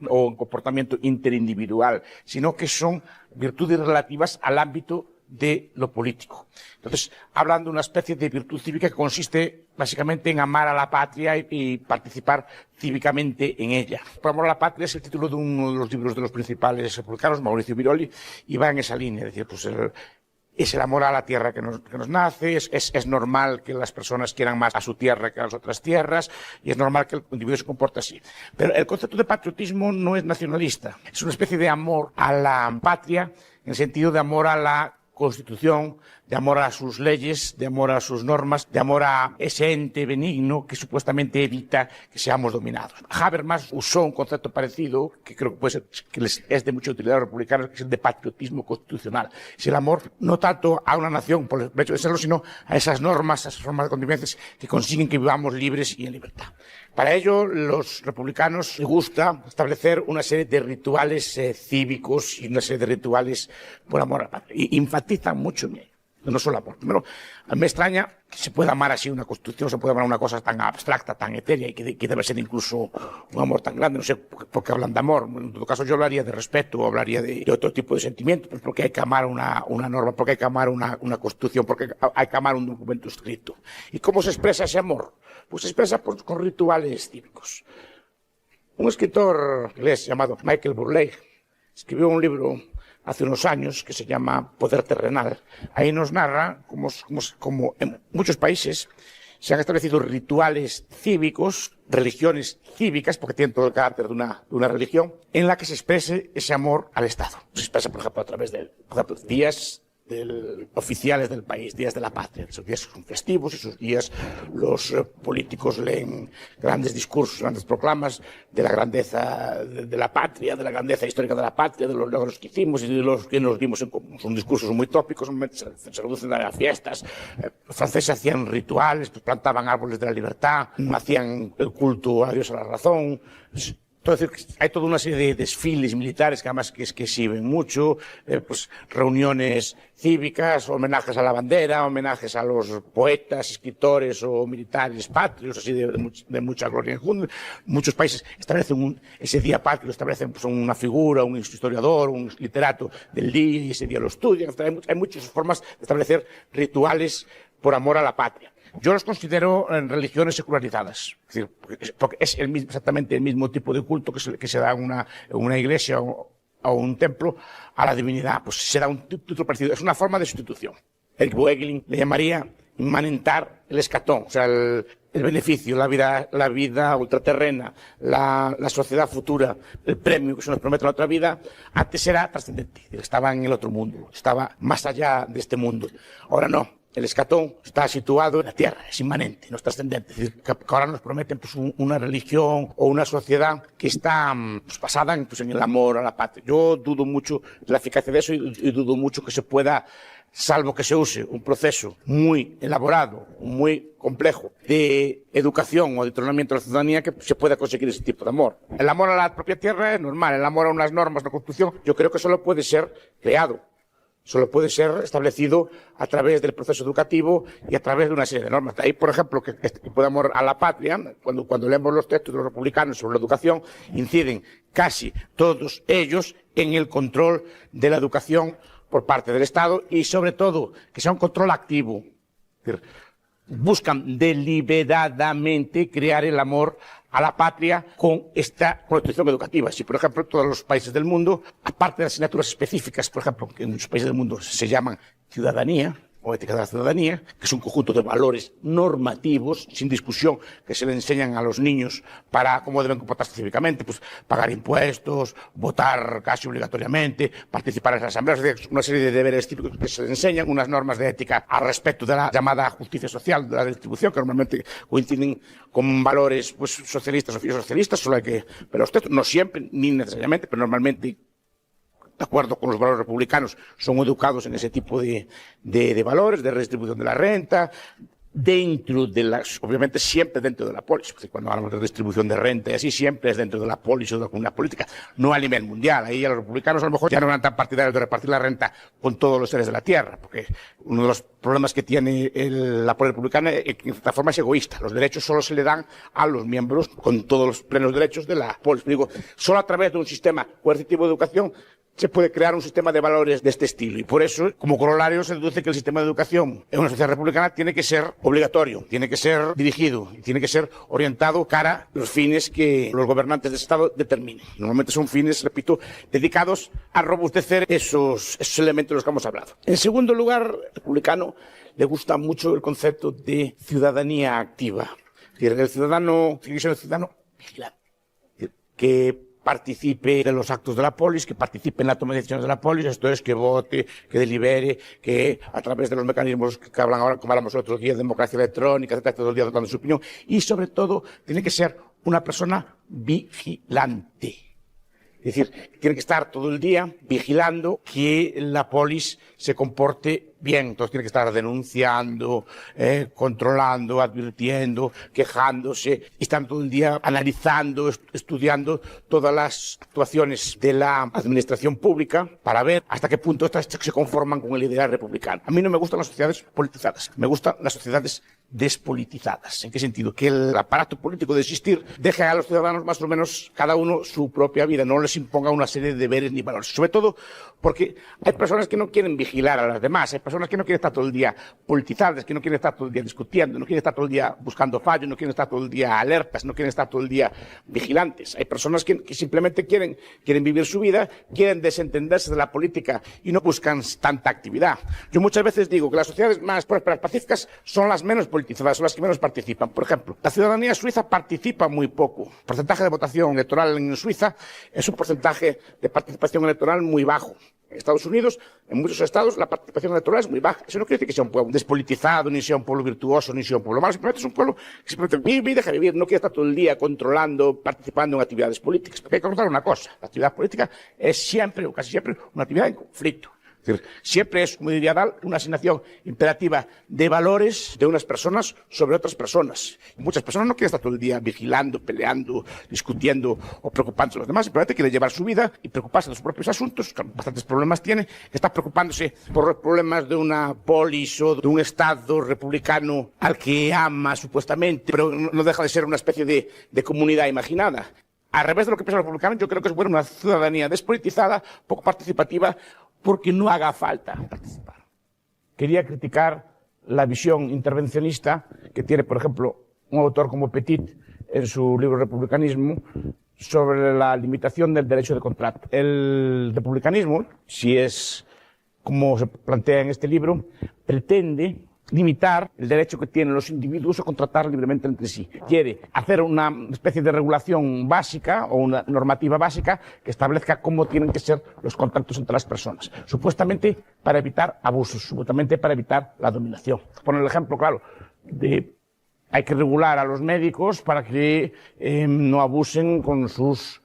o en comportamiento interindividual, sino que son virtudes relativas al ámbito de lo político. Entonces, hablan de una especie de virtud cívica que consiste básicamente en amar a la patria y participar cívicamente en ella. Por amor a la patria es el título de uno de los libros de los principales republicanos, Mauricio Viroli, y va en esa línea, es decir, pues es el amor a la tierra que nos nace, es normal que las personas quieran más a su tierra que a las otras tierras, y es normal que el individuo se comporte así. Pero el concepto de patriotismo no es nacionalista, es una especie de amor a la patria, en el sentido de amor a la Constitución, de amor a sus leyes, de amor a sus normas, de amor a ese ente benigno que supuestamente evita que seamos dominados. Habermas usó un concepto parecido, que creo que puede ser, que es de mucha utilidad a los republicanos, que es el de patriotismo constitucional. Es el amor no tanto a una nación por el hecho de serlo, sino a esas normas, a esas formas de convivencia que consiguen que vivamos libres y en libertad. Para ello, los republicanos les gusta establecer una serie de rituales cívicos y una serie de rituales por amor a la patria. Y enfatizan mucho en ello. No solo amor. Primero, me extraña que se pueda amar así una constitución, se pueda amar una cosa tan abstracta, tan etérea y que debe ser incluso un amor tan grande. No sé por qué hablan de amor. En todo caso, yo hablaría de respeto o hablaría de otro tipo de sentimientos. Pues porque hay que amar una norma, porque hay que amar una constitución, porque hay que amar un documento escrito. ¿Y cómo se expresa ese amor? Pues se expresa con rituales cívicos. Un escritor inglés llamado Michael Burleigh escribió un libro hace unos años que se llama Poder Terrenal. Ahí nos narra cómo en muchos países se han establecido rituales cívicos, religiones cívicas, porque tienen todo el carácter de una religión, en la que se exprese ese amor al Estado. Se expresa, por ejemplo, a través de días oficiales del país, días de la patria. Esos días son festivos, esos días los políticos leen grandes discursos, grandes proclamas de la grandeza de la patria, de la grandeza histórica de la patria, de los logros que hicimos y de los que nos dimos en común. Son discursos muy tópicos, se reducen a fiestas. Los franceses hacían rituales, pues plantaban árboles de la libertad, hacían el culto a Dios a la razón. Entonces, hay toda una serie de desfiles militares que además que exhiben mucho, pues reuniones cívicas, homenajes a la bandera, homenajes a los poetas, escritores o militares patrios, así de mucha gloria. Muchos países establecen ese día patrio, lo establecen pues, una figura, un historiador, un literato del día, y ese día lo estudian. Hay muchas formas de establecer rituales por amor a la patria. Yo los considero religiones secularizadas, es decir, porque es exactamente el mismo tipo de culto que se da en una iglesia o un templo a la divinidad, pues se da un título parecido, es una forma de sustitución. Eric Voegelin le llamaría inmanentar el escatón, o sea, el beneficio, la vida ultraterrena, la sociedad futura, el premio que se nos promete en la otra vida, antes era trascendente, estaba en el otro mundo, estaba más allá de este mundo. Ahora no. El escatón está situado en la tierra, es inmanente, no es trascendente. Es decir, que ahora nos prometen pues, una religión o una sociedad que está pues, basada en el amor a la patria. Yo dudo mucho de la eficacia de eso y dudo mucho que se pueda, salvo que se use un proceso muy elaborado, muy complejo de educación o de entrenamiento de la ciudadanía, que se pueda conseguir ese tipo de amor. El amor a la propia tierra es normal, el amor a unas normas de la Constitución, yo creo que solo puede ser creado. Solo puede ser establecido a través del proceso educativo y a través de una serie de normas. De ahí, por ejemplo, que este tipo de amor a la patria, cuando leemos los textos de los republicanos sobre la educación, inciden casi todos ellos en el control de la educación por parte del Estado y, sobre todo, que sea un control activo. Es decir, buscan deliberadamente crear el amor a la patria con esta constitución educativa. Si, por ejemplo, todos los países del mundo, aparte de las asignaturas específicas, por ejemplo, que en muchos países del mundo se llaman ciudadanía, o ética de la ciudadanía, que es un conjunto de valores normativos, sin discusión, que se le enseñan a los niños para cómo deben comportarse cívicamente, pues pagar impuestos, votar casi obligatoriamente, participar en las asambleas, una serie de deberes típicos que se les enseñan, unas normas de ética al respecto de la llamada justicia social, de la distribución, que normalmente coinciden con valores pues socialistas o filosocialistas, solo hay que ver los textos, no siempre, ni necesariamente, pero normalmente de acuerdo con los valores republicanos, son educados en ese tipo de valores, de redistribución de la renta, dentro de obviamente siempre dentro de la polis, porque cuando hablamos de distribución de renta y así, siempre es dentro de la polis o de la comunidad política, no a nivel mundial. Ahí a los republicanos a lo mejor ya no eran tan partidarios de repartir la renta con todos los seres de la tierra, porque uno de los problemas que tiene la polis republicana es que en cierta forma es egoísta. Los derechos solo se le dan a los miembros con todos los plenos derechos de la polis. Digo, solo a través de un sistema coercitivo de educación se puede crear un sistema de valores de este estilo. Y por eso, como corolario, se deduce que el sistema de educación en una sociedad republicana tiene que ser obligatorio, tiene que ser dirigido y tiene que ser orientado cara a los fines que los gobernantes del Estado determinen. Normalmente son fines, repito, dedicados a robustecer esos elementos de los que hemos hablado. En segundo lugar, al republicano le gusta mucho el concepto de ciudadanía activa. Es decir, el ciudadano tiene que ser un ciudadano vigilante, que participe de los actos de la polis, que participe en la toma de decisiones de la polis, esto es, que vote, que delibere, que a través de los mecanismos que hablan ahora, como hablamos otros días, democracia electrónica, etcétera, todo el día dando su opinión, y sobre todo tiene que ser una persona vigilante. Es decir, tiene que estar todo el día vigilando que la polis se comporte bien. Entonces tiene que estar denunciando, controlando, advirtiendo, quejándose, y estar todo el día analizando, estudiando todas las actuaciones de la administración pública para ver hasta qué punto estas se conforman con el ideal republicano. A mí no me gustan las sociedades politizadas, me gustan las sociedades despolitizadas. ¿En qué sentido? Que el aparato político de existir deje a los ciudadanos más o menos cada uno su propia vida, no les imponga una serie de deberes ni valores. Sobre todo porque hay personas que no quieren vigilar a las demás, hay personas que no quieren estar todo el día politizadas, que no quieren estar todo el día discutiendo, no quieren estar todo el día buscando fallos, no quieren estar todo el día alertas, no quieren estar todo el día vigilantes. Hay personas que simplemente quieren vivir su vida, quieren desentenderse de la política y no buscan tanta actividad. Yo muchas veces digo que las sociedades más prósperas, pacíficas, son las menos politizadas, son las que menos participan. Por ejemplo, la ciudadanía suiza participa muy poco. El porcentaje de votación electoral en Suiza es un porcentaje de participación electoral muy bajo. En Estados Unidos, en muchos estados, la participación electoral es muy baja. Eso no quiere decir que sea un pueblo despolitizado, ni sea un pueblo virtuoso, ni sea un pueblo malo. Simplemente es un pueblo que simplemente vive y deja vivir. No quiere estar todo el día controlando, participando en actividades políticas. Porque hay que recordar una cosa. La actividad política es siempre, o casi siempre, una actividad en conflicto. Es decir, siempre es, como diría Dahl, una asignación imperativa de valores de unas personas sobre otras personas. Y muchas personas no quieren estar todo el día vigilando, peleando, discutiendo o preocupándose de los demás. Simplemente quieren llevar su vida y preocuparse de sus propios asuntos. Bastantes problemas tiene. Está preocupándose por los problemas de una polis o de un Estado republicano al que ama supuestamente, pero no deja de ser una especie de comunidad imaginada. Al revés de lo que piensan los republicanos, yo creo que es bueno una ciudadanía despolitizada, poco participativa, porque no haga falta participar. Quería criticar la visión intervencionista que tiene, por ejemplo, un autor como Petit en su libro Republicanismo sobre la limitación del derecho de contrato. El republicanismo, si es como se plantea en este libro, pretende limitar el derecho que tienen los individuos a contratar libremente entre sí. Quiere hacer una especie de regulación básica o una normativa básica que establezca cómo tienen que ser los contactos entre las personas. Supuestamente para evitar abusos, supuestamente para evitar la dominación. Poner el ejemplo, claro, hay que regular a los médicos para que no abusen con sus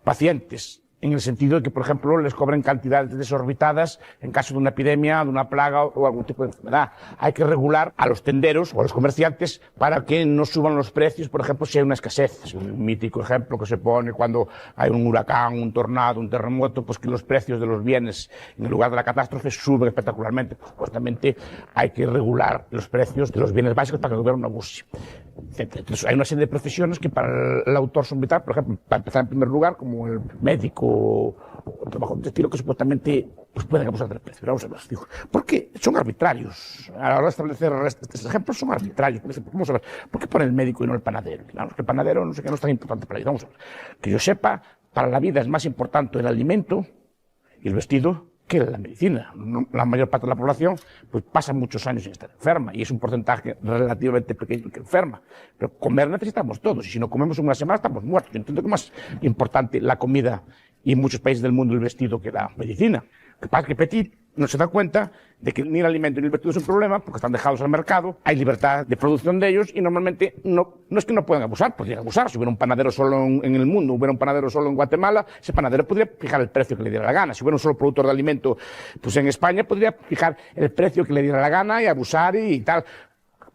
pacientes. En el sentido de que, por ejemplo, les cobren cantidades desorbitadas en caso de una epidemia, de una plaga o algún tipo de enfermedad. Hay que regular a los tenderos o a los comerciantes para que no suban los precios, por ejemplo, si hay una escasez. Es un mítico ejemplo que se pone cuando hay un huracán, un tornado, un terremoto, pues que los precios de los bienes en el lugar de la catástrofe suben espectacularmente. Pues, supuestamente hay que regular los precios de los bienes básicos para que el gobierno no abuse, etc. Entonces, hay una serie de profesiones que para el autor son vitales, por ejemplo, para empezar en primer lugar, como el médico, o trabajo de estilo que supuestamente pues pueden abusar del precio. Pero vamos a ver, digo, ¿por qué son arbitrarios? A la hora de establecer estos ejemplos son arbitrarios. Por ejemplo, vamos a ver, ¿por qué pone el médico y no el panadero? Claro, que el panadero no sé qué no es tan importante para la vida. Vamos a ver, que yo sepa, para la vida es más importante el alimento y el vestido que la medicina. La mayor parte de la población pues pasa muchos años sin estar enferma y es un porcentaje relativamente pequeño que enferma. Pero comer necesitamos todos y si no comemos en una semana estamos muertos. Yo entiendo que es más importante la comida y en muchos países del mundo el vestido que la medicina. Lo que pasa es que Petit no se da cuenta de que ni el alimento ni el vestido es un problema porque están dejados al mercado, hay libertad de producción de ellos y normalmente no es que no puedan abusar, podrían abusar. Si hubiera un panadero solo en el mundo, hubiera un panadero solo en Guatemala, ese panadero podría fijar el precio que le diera la gana. Si hubiera un solo productor de alimento, pues en España podría fijar el precio que le diera la gana y abusar y tal.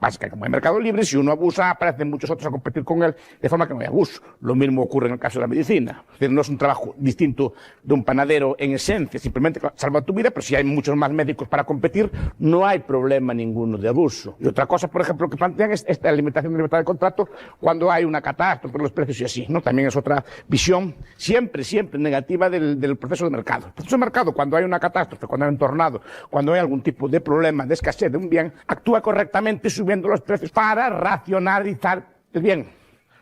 Pasa que como hay mercado libre, si uno abusa, aparecen muchos otros a competir con él, de forma que no hay abuso. Lo mismo ocurre en el caso de la medicina. Es decir, no es un trabajo distinto de un panadero en esencia, simplemente salva tu vida, pero si hay muchos más médicos para competir, no hay problema ninguno de abuso. Y otra cosa, por ejemplo, que plantean es esta limitación de libertad de contrato cuando hay una catástrofe, los precios y así, ¿no? También es otra visión siempre negativa del proceso de mercado. El proceso de mercado, cuando hay una catástrofe, cuando hay un tornado, cuando hay algún tipo de problema, de escasez de un bien, actúa correctamente subiendo los precios para racionalizar el bien.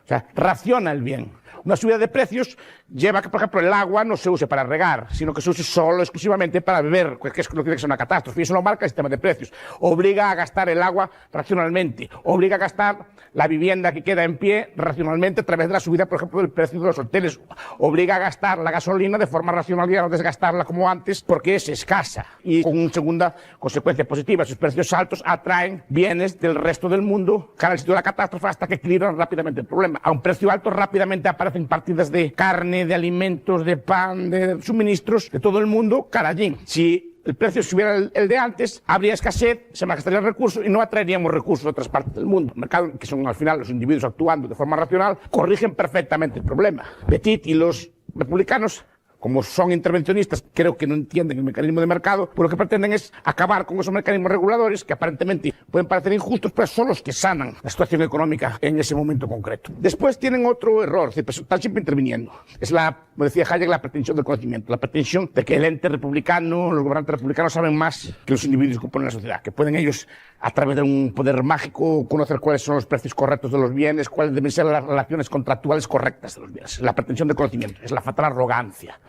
O sea, raciona el bien. Una subida de precios lleva a que, por ejemplo, el agua no se use para regar, sino que se use solo exclusivamente para beber, que es lo que tiene que ser una catástrofe. Y eso lo marca el sistema de precios. Obliga a gastar el agua racionalmente. Obliga a gastar la vivienda que queda en pie racionalmente a través de la subida, por ejemplo, del precio de los hoteles. Obliga a gastar la gasolina de forma racional y a no desgastarla como antes porque es escasa. Y con una segunda consecuencia positiva, sus precios altos atraen bienes del resto del mundo cara al sitio de la catástrofe hasta que equilibran rápidamente el problema. A un precio alto rápidamente aparecen partidas de carne, de alimentos, de pan, de suministros de todo el mundo cara allí. Si el precio subiera el de antes, habría escasez, se malgastarían recursos y no atraeríamos recursos de otras partes del mundo. El mercado, que son al final los individuos actuando de forma racional, corrigen perfectamente el problema. Petit y los republicanos, como son intervencionistas, creo que no entienden el mecanismo de mercado, pues lo que pretenden es acabar con esos mecanismos reguladores que aparentemente pueden parecer injustos, pero son los que sanan la situación económica en ese momento concreto. Después tienen otro error, es decir, están siempre interviniendo. Es como decía Hayek, la pretensión del conocimiento, la pretensión de que el ente republicano, los gobernantes republicanos saben más que los individuos que componen la sociedad, que pueden ellos, a través de un poder mágico, conocer cuáles son los precios correctos de los bienes, cuáles deben ser las relaciones contractuales correctas de los bienes. La pretensión del conocimiento, es la fatal arrogancia,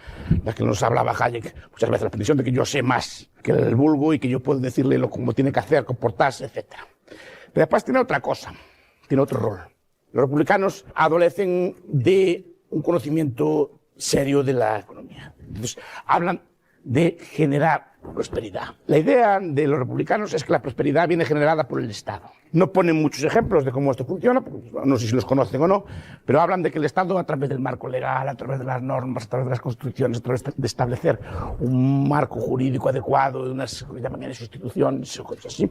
la que nos hablaba Hayek muchas veces, la pretensión de que yo sé más que el vulgo y que yo puedo decirle cómo tiene que hacer, comportarse, etc. Pero después tiene otra cosa, tiene otro rol. Los republicanos adolecen de un conocimiento serio de la economía. Entonces, hablan de generar prosperidad. La idea de los republicanos es que la prosperidad viene generada por el Estado. No ponen muchos ejemplos de cómo esto funciona, porque no sé si los conocen o no, pero hablan de que el Estado, a través del marco legal, a través de las normas, a través de las constituciones, a través de establecer un marco jurídico adecuado, de unas que llaman instituciones o cosas así,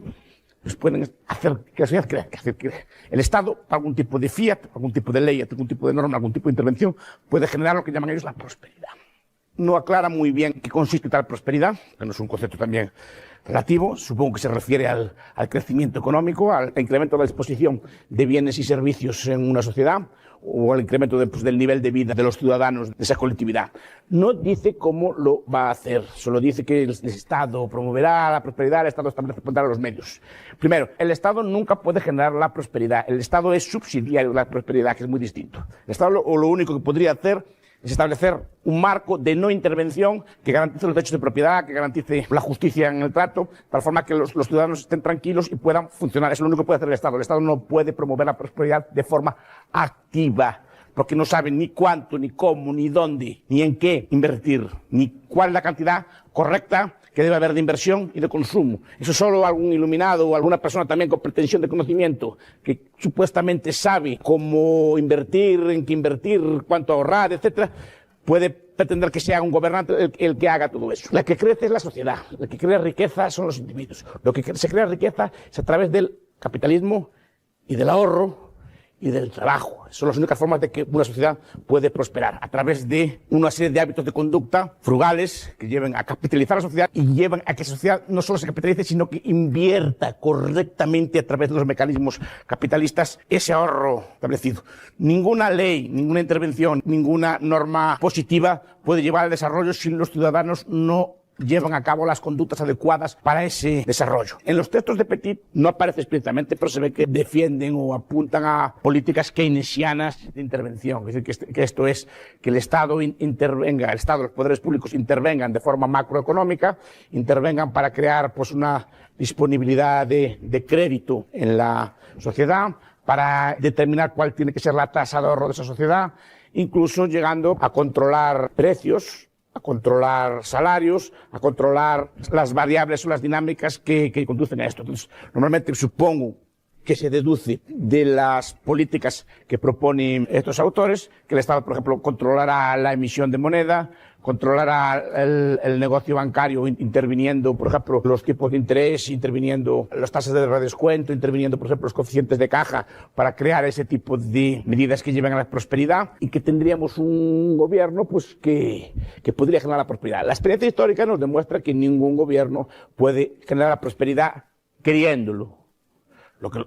pues pueden hacer que la sociedad crezca. Es decir, que el Estado, para algún tipo de fiat, algún tipo de ley, algún tipo de norma, algún tipo de intervención, puede generar lo que llaman ellos la prosperidad. No aclara muy bien qué consiste tal prosperidad, que no es un concepto también relativo, supongo que se refiere al crecimiento económico, al incremento de la disposición de bienes y servicios en una sociedad, o al incremento del nivel de vida de los ciudadanos de esa colectividad. No dice cómo lo va a hacer, solo dice que el Estado promoverá la prosperidad, el Estado pondrá los medios. Primero, el Estado nunca puede generar la prosperidad, el Estado es subsidiario de la prosperidad, que es muy distinto. El Estado lo único que podría hacer es establecer un marco de no intervención que garantice los derechos de propiedad, que garantice la justicia en el trato, de tal forma que los ciudadanos estén tranquilos y puedan funcionar. Eso es lo único que puede hacer el Estado. El Estado no puede promover la prosperidad de forma activa, porque no sabe ni cuánto, ni cómo, ni dónde, ni en qué invertir, ni cuál es la cantidad correcta que debe haber de inversión y de consumo. Eso solo algún iluminado o alguna persona también con pretensión de conocimiento que supuestamente sabe cómo invertir, en qué invertir, cuánto ahorrar, etcétera, puede pretender que sea un gobernante el que haga todo eso. La que crece es la sociedad, la que crea riqueza son los individuos. Lo que se crea riqueza es a través del capitalismo y del ahorro y del trabajo. Son las únicas formas de que una sociedad puede prosperar, a través de una serie de hábitos de conducta frugales que lleven a capitalizar la sociedad y llevan a que la sociedad no solo se capitalice, sino que invierta correctamente a través de los mecanismos capitalistas ese ahorro establecido. Ninguna ley, ninguna intervención, ninguna norma positiva puede llevar al desarrollo si los ciudadanos no llevan a cabo las conductas adecuadas para ese desarrollo. En los textos de Petit no aparece explícitamente, pero se ve que defienden o apuntan a políticas keynesianas de intervención. Es decir, que esto es que el Estado intervenga, el Estado, los poderes públicos intervengan de forma macroeconómica, intervengan para crear pues una disponibilidad de crédito en la sociedad, para determinar cuál tiene que ser la tasa de ahorro de esa sociedad, incluso llegando a controlar precios, a controlar salarios, a controlar las variables o las dinámicas que conducen a esto. Entonces, normalmente supongo que se deduce de las políticas que proponen estos autores, que el Estado, por ejemplo, controlará la emisión de moneda, controlará el negocio bancario interviniendo, por ejemplo, los tipos de interés, interviniendo las tasas de redescuento, interviniendo, por ejemplo, los coeficientes de caja para crear ese tipo de medidas que lleven a la prosperidad, y que tendríamos un gobierno pues que podría generar la prosperidad. La experiencia histórica nos demuestra que ningún gobierno puede generar la prosperidad queriéndolo.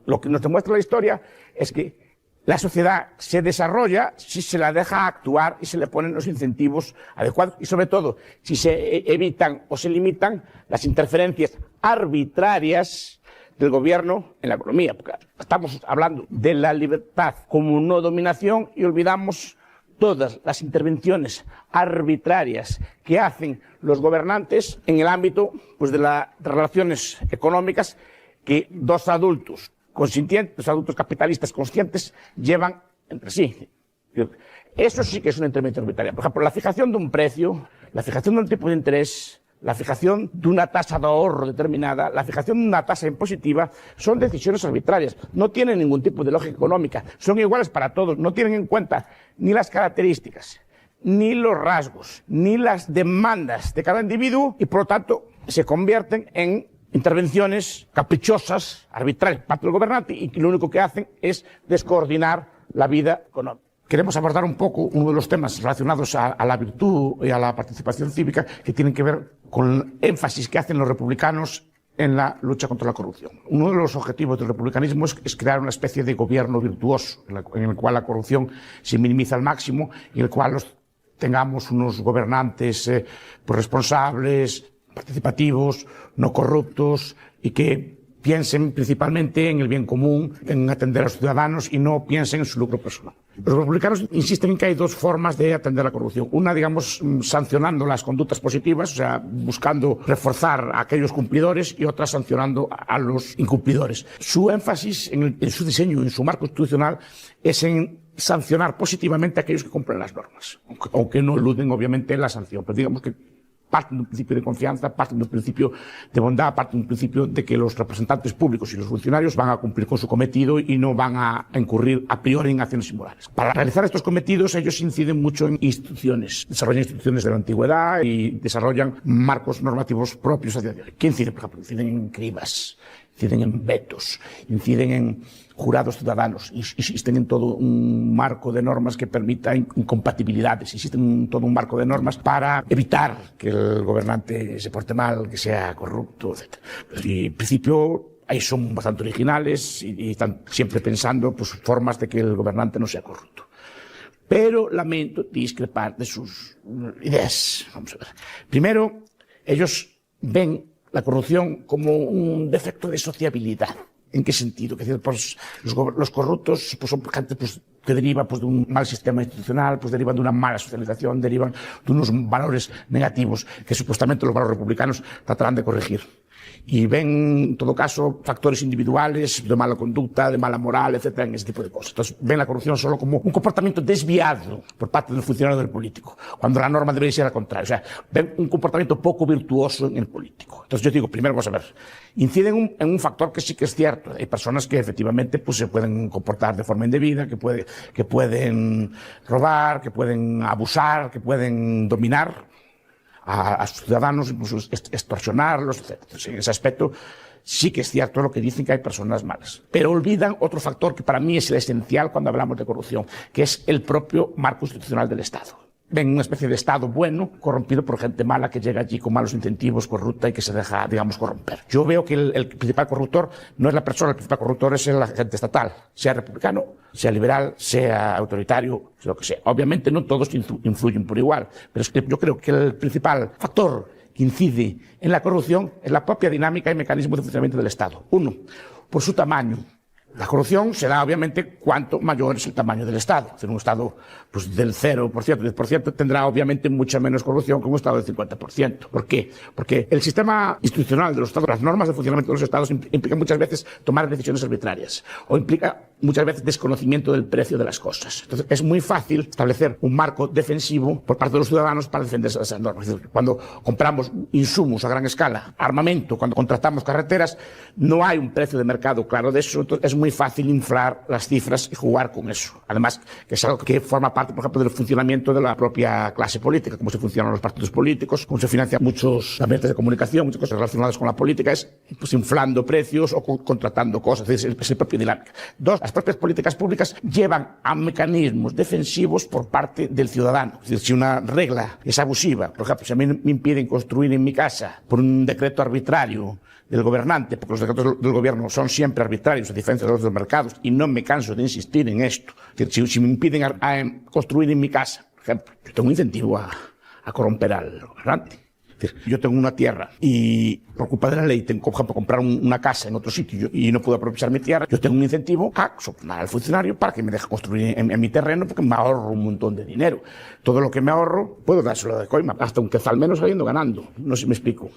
Lo que nos demuestra la historia es que la sociedad se desarrolla si se la deja actuar y se le ponen los incentivos adecuados, y sobre todo si se evitan o se limitan las interferencias arbitrarias del gobierno en la economía. Porque estamos hablando de la libertad como no dominación y olvidamos todas las intervenciones arbitrarias que hacen los gobernantes en el ámbito pues, de las relaciones económicas que dos adultos conscientes, dos adultos capitalistas conscientes llevan entre sí. Eso sí que es una intervención arbitraria. Por ejemplo, la fijación de un precio, la fijación de un tipo de interés, la fijación de una tasa de ahorro determinada, la fijación de una tasa impositiva, son decisiones arbitrarias. No tienen ningún tipo de lógica económica. Son iguales para todos. No tienen en cuenta ni las características, ni los rasgos, ni las demandas de cada individuo, y por lo tanto se convierten en intervenciones caprichosas, arbitrarias, por parte del gobernante, y que lo único que hacen es descoordinar la vida económica. Queremos abordar un poco uno de los temas relacionados a la virtud y a la participación cívica, que tienen que ver con el énfasis que hacen los republicanos en la lucha contra la corrupción. Uno de los objetivos del republicanismo es crear una especie de gobierno virtuoso, en el cual la corrupción se minimiza al máximo, y en el cual tengamos unos gobernantes responsables, participativos, no corruptos, y que piensen principalmente en el bien común, en atender a los ciudadanos, y no piensen en su lucro personal. Los republicanos insisten en que hay dos formas de atender la corrupción. Una, digamos, sancionando las conductas positivas, o sea, buscando reforzar a aquellos cumplidores, y otra sancionando a los incumplidores. Su énfasis en su diseño, en su marco institucional, es en sancionar positivamente a aquellos que cumplen las normas, aunque no eluden obviamente la sanción, pero digamos que parten de un principio de confianza, parten de un principio de bondad, parten de un principio de que los representantes públicos y los funcionarios van a cumplir con su cometido y no van a incurrir a priori en acciones inmorales. Para realizar estos cometidos, ellos inciden mucho en instituciones, desarrollan instituciones de la antigüedad y desarrollan marcos normativos propios a día de hoy. ¿Qué inciden? Por ejemplo, inciden en cribas, inciden en vetos, inciden en jurados ciudadanos, existen en todo un marco de normas que permita incompatibilidades, existen todo un marco de normas para evitar que el gobernante se porte mal, que sea corrupto, etc. Y en principio ahí son bastante originales y están siempre pensando pues, formas de que el gobernante no sea corrupto. Pero lamento discrepar de sus ideas. Vamos a ver. Primero, ellos ven la corrupción como un defecto de sociabilidad. ¿En qué sentido? Que pues, los corruptos pues, son gente pues, que deriva pues, de un mal sistema institucional, pues derivan de una mala socialización, derivan de unos valores negativos que supuestamente los valores republicanos tratarán de corregir. Y ven, en todo caso, factores individuales de mala conducta, de mala moral, etcétera, en ese tipo de cosas. Entonces, ven la corrupción solo como un comportamiento desviado por parte del funcionario del político, cuando la norma debería ser al contrario. O sea, ven un comportamiento poco virtuoso en el político. Entonces, yo digo, primero vamos a ver, inciden en un factor que sí que es cierto. Hay personas que efectivamente pues, se pueden comportar de forma indebida, que pueden robar, que pueden abusar, que pueden dominar a sus ciudadanos, incluso extorsionarlos, etc. Entonces, en ese aspecto sí que es cierto lo que dicen, que hay personas malas. Pero olvidan otro factor que para mí es el esencial cuando hablamos de corrupción, que es el propio marco institucional del Estado. Ven una especie de Estado bueno, corrompido por gente mala que llega allí con malos incentivos, corrupta y que se deja, digamos, corromper. Yo veo que el principal corruptor no es la persona, el principal corruptor es el agente estatal, sea republicano, sea liberal, sea autoritario, sea lo que sea. Obviamente no todos influyen por igual, pero es que yo creo que el principal factor que incide en la corrupción es la propia dinámica y mecanismo de funcionamiento del Estado. Uno, por su tamaño. La corrupción se da, obviamente, cuanto mayor es el tamaño del Estado. En un Estado pues, del 0%, 10%, tendrá, obviamente, mucha menos corrupción que un Estado del 50%. ¿Por qué? Porque el sistema institucional de los Estados, las normas de funcionamiento de los Estados, implican muchas veces tomar decisiones arbitrarias. O implica muchas veces desconocimiento del precio de las cosas. Entonces, es muy fácil establecer un marco defensivo por parte de los ciudadanos para defenderse de esas normas. Es decir, cuando compramos insumos a gran escala, armamento, cuando contratamos carreteras, no hay un precio de mercado claro de eso. Entonces, es muy fácil inflar las cifras y jugar con eso. Además, que es algo que forma parte, por ejemplo, del funcionamiento de la propia clase política, cómo se funcionan los partidos políticos, cómo se financian muchos ambientes de comunicación, muchas cosas relacionadas con la política, es pues inflando precios o contratando cosas. Es decir, es la propia dinámica. Dos, las propias políticas públicas llevan a mecanismos defensivos por parte del ciudadano. Es decir, si una regla es abusiva, por ejemplo, si a mí me impiden construir en mi casa por un decreto arbitrario del gobernante, porque los decretos del gobierno son siempre arbitrarios, a diferencia de los mercados, y no me canso de insistir en esto. Es decir, si me impiden construir en mi casa, por ejemplo, yo tengo un incentivo a corromper al gobernante. Es decir, yo tengo una tierra y por culpa de la ley tengo, por ejemplo, comprar una casa en otro sitio y no puedo aprovechar mi tierra, yo tengo un incentivo a sobornar al funcionario para que me deje construir en mi terreno, porque me ahorro un montón de dinero. Todo lo que me ahorro puedo dárselo de coima, hasta un quetzal menos saliendo ganando. No sé si me explico.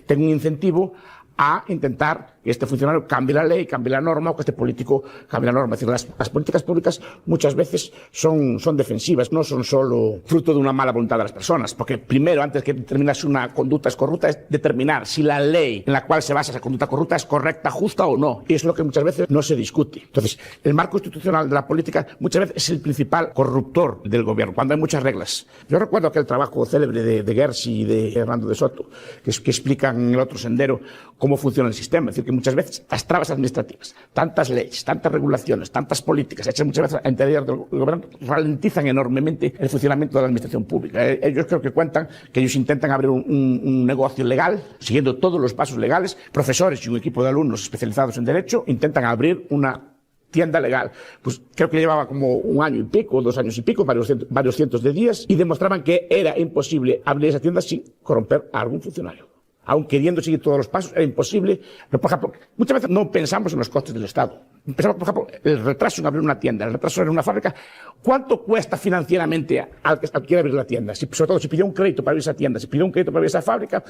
Tengo un incentivo a intentar que este funcionario cambie la ley, cambie la norma, o que este político cambie la norma. Es decir, las políticas públicas muchas veces son defensivas, no son solo fruto de una mala voluntad de las personas, porque primero, antes que determinar si una conducta es corrupta, es determinar si la ley en la cual se basa esa conducta corrupta es correcta, justa o no. Y es lo que muchas veces no se discute. Entonces, el marco institucional de la política muchas veces es el principal corruptor del gobierno, cuando hay muchas reglas. Yo recuerdo aquel trabajo célebre de Gersi y de Hernando de Soto, que explican en El otro sendero cómo funciona el sistema. Es decir, que muchas veces las trabas administrativas, tantas leyes, tantas regulaciones, tantas políticas hechas muchas veces a interior del gobierno, ralentizan enormemente el funcionamiento de la administración pública. Ellos creo que cuentan que ellos intentan abrir un negocio legal, siguiendo todos los pasos legales. Profesores y un equipo de alumnos especializados en Derecho intentan abrir una tienda legal. Pues creo que llevaba como 1 año y pico, 2 años y pico, varios cientos de días, y demostraban que era imposible abrir esa tienda sin corromper a algún funcionario. Aun queriendo seguir todos los pasos, era imposible. Pero, por ejemplo, muchas veces no pensamos en los costes del Estado. Pensamos, por ejemplo, el retraso en abrir una tienda, el retraso en una fábrica. ¿Cuánto cuesta financieramente al que quiere abrir la tienda? Sobre todo, si pidió un crédito para abrir esa tienda, si pidió un crédito para abrir esa fábrica,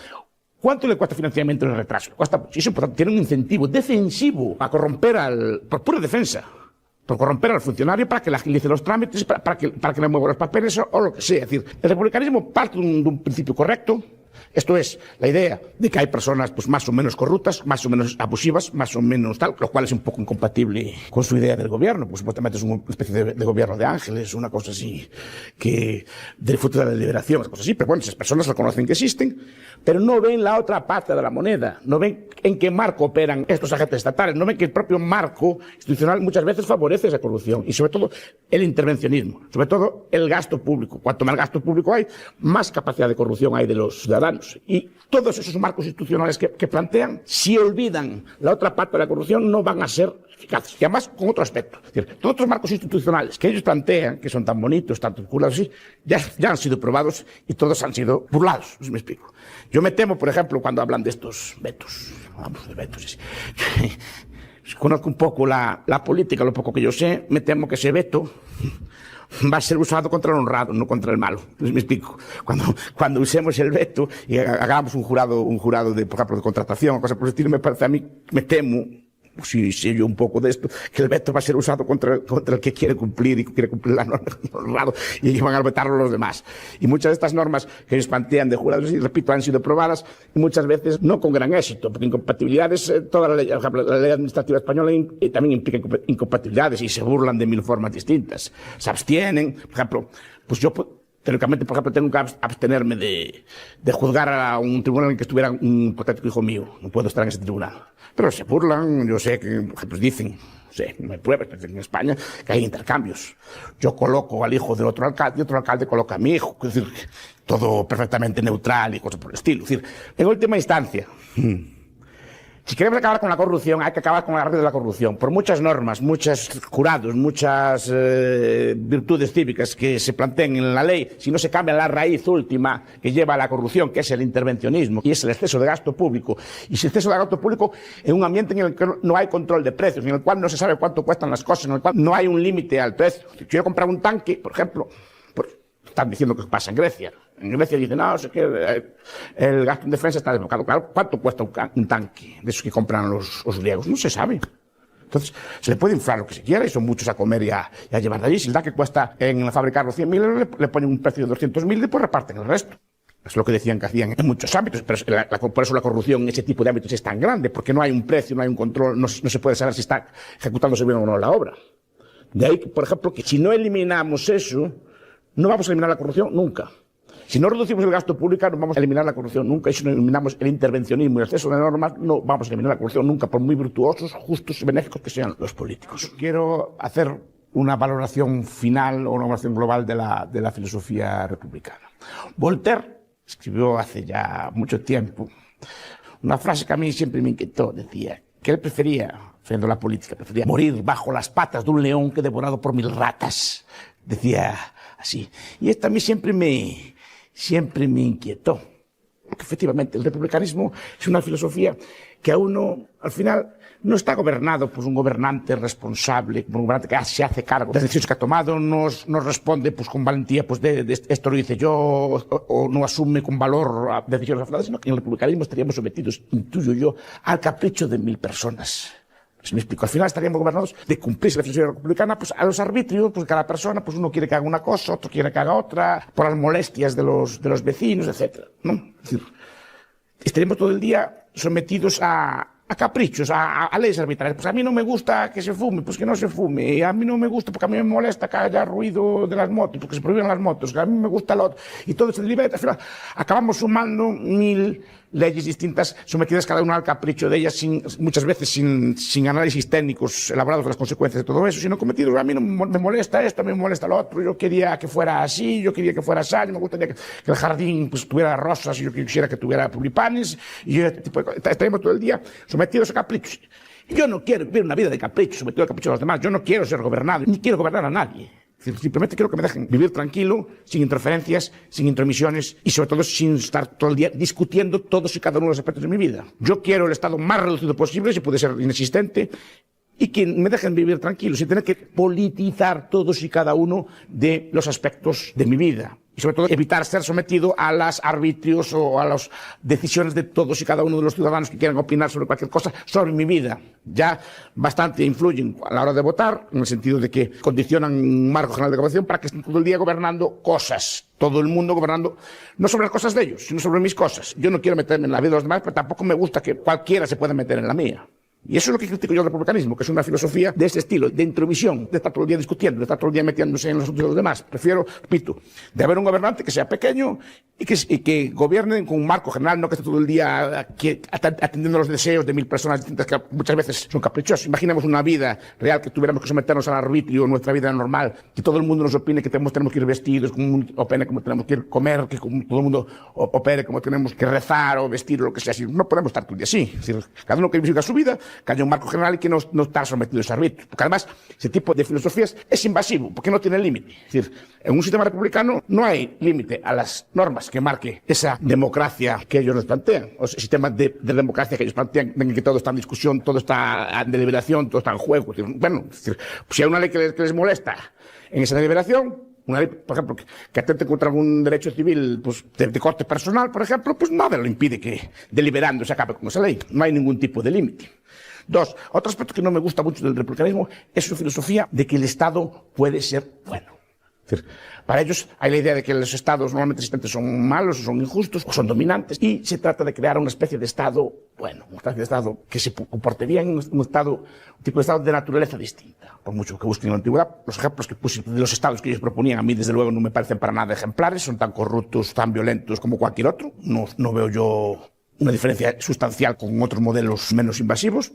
¿cuánto le cuesta financieramente el retraso? Le cuesta muchísimo, por tanto, tiene un incentivo defensivo a corromper por pura defensa, por corromper al funcionario para que le agilice los trámites, para que le mueva los papeles o lo que sea. Es decir, el republicanismo parte de un principio correcto. Esto es la idea de que hay personas pues más o menos corruptas, más o menos abusivas, más o menos tal, lo cual es un poco incompatible con su idea del gobierno, pues supuestamente es una especie de gobierno de ángeles, una cosa así, que del fruto de la liberación, cosas así. Pero bueno, esas personas reconocen que existen, pero no ven la otra parte de la moneda, no ven en qué marco operan estos agentes estatales, no ven que el propio marco institucional muchas veces favorece esa corrupción y sobre todo el intervencionismo, sobre todo el gasto público. Cuanto más gasto público hay, más capacidad de corrupción hay de los ciudadanos. Y todos esos marcos institucionales que plantean, si olvidan la otra parte de la corrupción, no van a ser eficaces. Y además, con otro aspecto. Es decir, todos los marcos institucionales que ellos plantean, que son tan bonitos, tan vinculados así, ya han sido probados y todos han sido burlados. No sé si me explico. Yo me temo, por ejemplo, cuando hablan de estos vetos. Hablamos de vetos. Conozco un poco la política, lo poco que yo sé, me temo que ese veto va a ser usado contra el honrado, no contra el malo. ¿Me explico? Cuando usemos el veto y hagamos un jurado de, por ejemplo, de contratación o cosas por el estilo, me parece a mí, me temo, si sé yo un poco de esto, que el veto va a ser usado contra el que quiere cumplir y quiere cumplir la norma honrado, y van a vetarlo los demás. Y muchas de estas normas que ellos plantean de jurados, y repito, han sido probadas y muchas veces no con gran éxito, porque incompatibilidades, toda la ley, por ejemplo, la ley administrativa española también implica incompatibilidades y se burlan de 1000 formas distintas. Se abstienen, por ejemplo, pues yo teóricamente, por ejemplo, tengo que abstenerme de juzgar a un tribunal en que estuviera un hipotético hijo mío. No puedo estar en ese tribunal. Pero se burlan, yo sé que, por ejemplo, dicen, no sé, no hay pruebas, pero en España que hay intercambios. Yo coloco al hijo del otro alcalde y otro alcalde coloca a mi hijo. Es decir, todo perfectamente neutral y cosas por el estilo. Es decir, en última instancia, si queremos acabar con la corrupción, hay que acabar con la raíz de la corrupción. Por muchas normas, muchos jurados, muchas virtudes cívicas que se planteen en la ley, si no se cambia la raíz última que lleva a la corrupción, que es el intervencionismo, y es el exceso de gasto público. Y si exceso de gasto público en un ambiente en el que no hay control de precios, en el cual no se sabe cuánto cuestan las cosas, en el cual no hay un límite al precio. Si quiero comprar un tanque, por ejemplo, están diciendo que pasa en Grecia. En Grecia dicen, no, sé que el gasto en defensa está desbocado. Claro, ¿cuánto cuesta un tanque de esos que compran los griegos? No se sabe. Entonces, se le puede inflar lo que se quiera y son muchos a comer y a llevar de allí. Si el da que cuesta en fabricarlo 100.000 euros, le ponen un precio de 200.000 y después reparten el resto. Es lo que decían que hacían en muchos ámbitos, pero por eso la corrupción en ese tipo de ámbitos es tan grande, porque no hay un precio, no hay un control, no se puede saber si está ejecutándose bien o no la obra. De ahí, por ejemplo, que si no eliminamos eso, no vamos a eliminar la corrupción nunca. Si no reducimos el gasto público, no vamos a eliminar la corrupción nunca. Y si no eliminamos el intervencionismo y el exceso de normas, no vamos a eliminar la corrupción nunca, por muy virtuosos, justos y benéficos que sean los políticos. Quiero hacer una valoración final o una valoración global de la filosofía republicana. Voltaire escribió hace ya mucho tiempo una frase que a mí siempre me inquietó. Decía que él prefería, frente a la política, prefería morir bajo las patas de un león que devorado por 1000 ratas. Decía así. Y esto a mí siempre me inquietó. Porque efectivamente el republicanismo es una filosofía que a uno, al final, no está gobernado por un gobernante responsable, por un gobernante que se hace cargo de las decisiones que ha tomado, no responde pues, con valentía, pues de esto lo hice yo, o no asume con valor decisiones afrontadas, sino que en el republicanismo estaríamos sometidos, intuyo yo, al capricho de 1000 personas. Si me explico, al final estaríamos gobernados de cumplirse la filosofía republicana, pues a los arbitrios, pues cada persona, pues uno quiere que haga una cosa, otro quiere que haga otra, por las molestias de los vecinos, etcétera, ¿no? Es decir, estaríamos todo el día sometidos a caprichos, a leyes arbitrarias. Pues a mí no me gusta que se fume, pues que no se fume. Y a mí no me gusta porque a mí me molesta que haya ruido de las motos, porque se prohíben las motos, que a mí me gusta lo otro. Y todo se deriva, al final acabamos sumando 1000 leyes distintas, sometidas cada una al capricho de ellas, muchas veces sin análisis técnicos elaborados de las consecuencias de todo eso, sino cometidos. A mí no me molesta esto, a mí me molesta lo otro. Yo quería que fuera así, yo quería que fuera así, me gustaría que el jardín pues, tuviera rosas, y yo quisiera que tuviera tulipanes, y yo este tipo de cosas. Estaremos todo el día sometidos a caprichos. Yo no quiero vivir una vida de caprichos, sometido al capricho de los demás. Yo no quiero ser gobernado, ni quiero gobernar a nadie. Simplemente quiero que me dejen vivir tranquilo, sin interferencias, sin intromisiones y sobre todo sin estar todo el día discutiendo todos y cada uno de los aspectos de mi vida. Yo quiero el Estado más reducido posible, si puede ser inexistente, y que me dejen vivir tranquilo, sin tener que politizar todos y cada uno de los aspectos de mi vida. Y sobre todo evitar ser sometido a los arbitrios o a las decisiones de todos y cada uno de los ciudadanos que quieran opinar sobre cualquier cosa sobre mi vida. Ya bastante influyen a la hora de votar, en el sentido de que condicionan un marco general de gobernación para que estén todo el día gobernando cosas. Todo el mundo gobernando, no sobre las cosas de ellos, sino sobre mis cosas. Yo no quiero meterme en la vida de los demás, pero tampoco me gusta que cualquiera se pueda meter en la mía. Y eso es lo que critico yo del republicanismo, que es una filosofía de ese estilo, de intromisión, de estar todo el día discutiendo, de estar todo el día metiéndose en los asuntos de los demás. Prefiero, repito, de haber un gobernante que sea pequeño y que gobierne con un marco general, no que esté todo el día atendiendo los deseos de 1000 personas distintas que muchas veces son caprichosos. Imaginemos una vida real que tuviéramos que someternos al arbitrio, nuestra vida normal, que todo el mundo nos opine que tenemos que ir vestidos, como opine como tenemos que ir comer, que todo el mundo opere como tenemos que rezar o vestir o lo que sea. No podemos estar todo el día así. Es decir, cada uno que viva su vida, que haya un marco general y que no está sometido a ese arbitrio. Porque además, ese tipo de filosofías es invasivo, porque no tiene límite. Es decir, en un sistema republicano no hay límite a las normas que marque esa democracia que ellos nos plantean, o ese sistema de democracia que ellos plantean, en que todo está en discusión, todo está en deliberación, todo está en juego. Bueno, es decir, si hay una ley que les molesta en esa deliberación, una ley, por ejemplo, que atente contra algún derecho civil pues, de corte personal, por ejemplo, pues nada lo impide que deliberando se acabe con esa ley. No hay ningún tipo de límite. 2. Otro aspecto que no me gusta mucho del republicanismo es su filosofía de que el Estado puede ser bueno. Es decir, para ellos hay la idea de que los estados normalmente existentes son malos, o son injustos, o son dominantes, y se trata de crear una especie de Estado bueno, una especie de Estado que se comporte bien, un tipo de Estado de naturaleza distinta. Por mucho que busquen en la antigüedad, los ejemplos que puse de los estados que ellos proponían a mí, desde luego, no me parecen para nada ejemplares, son tan corruptos, tan violentos como cualquier otro. No veo yo una diferencia sustancial con otros modelos menos invasivos.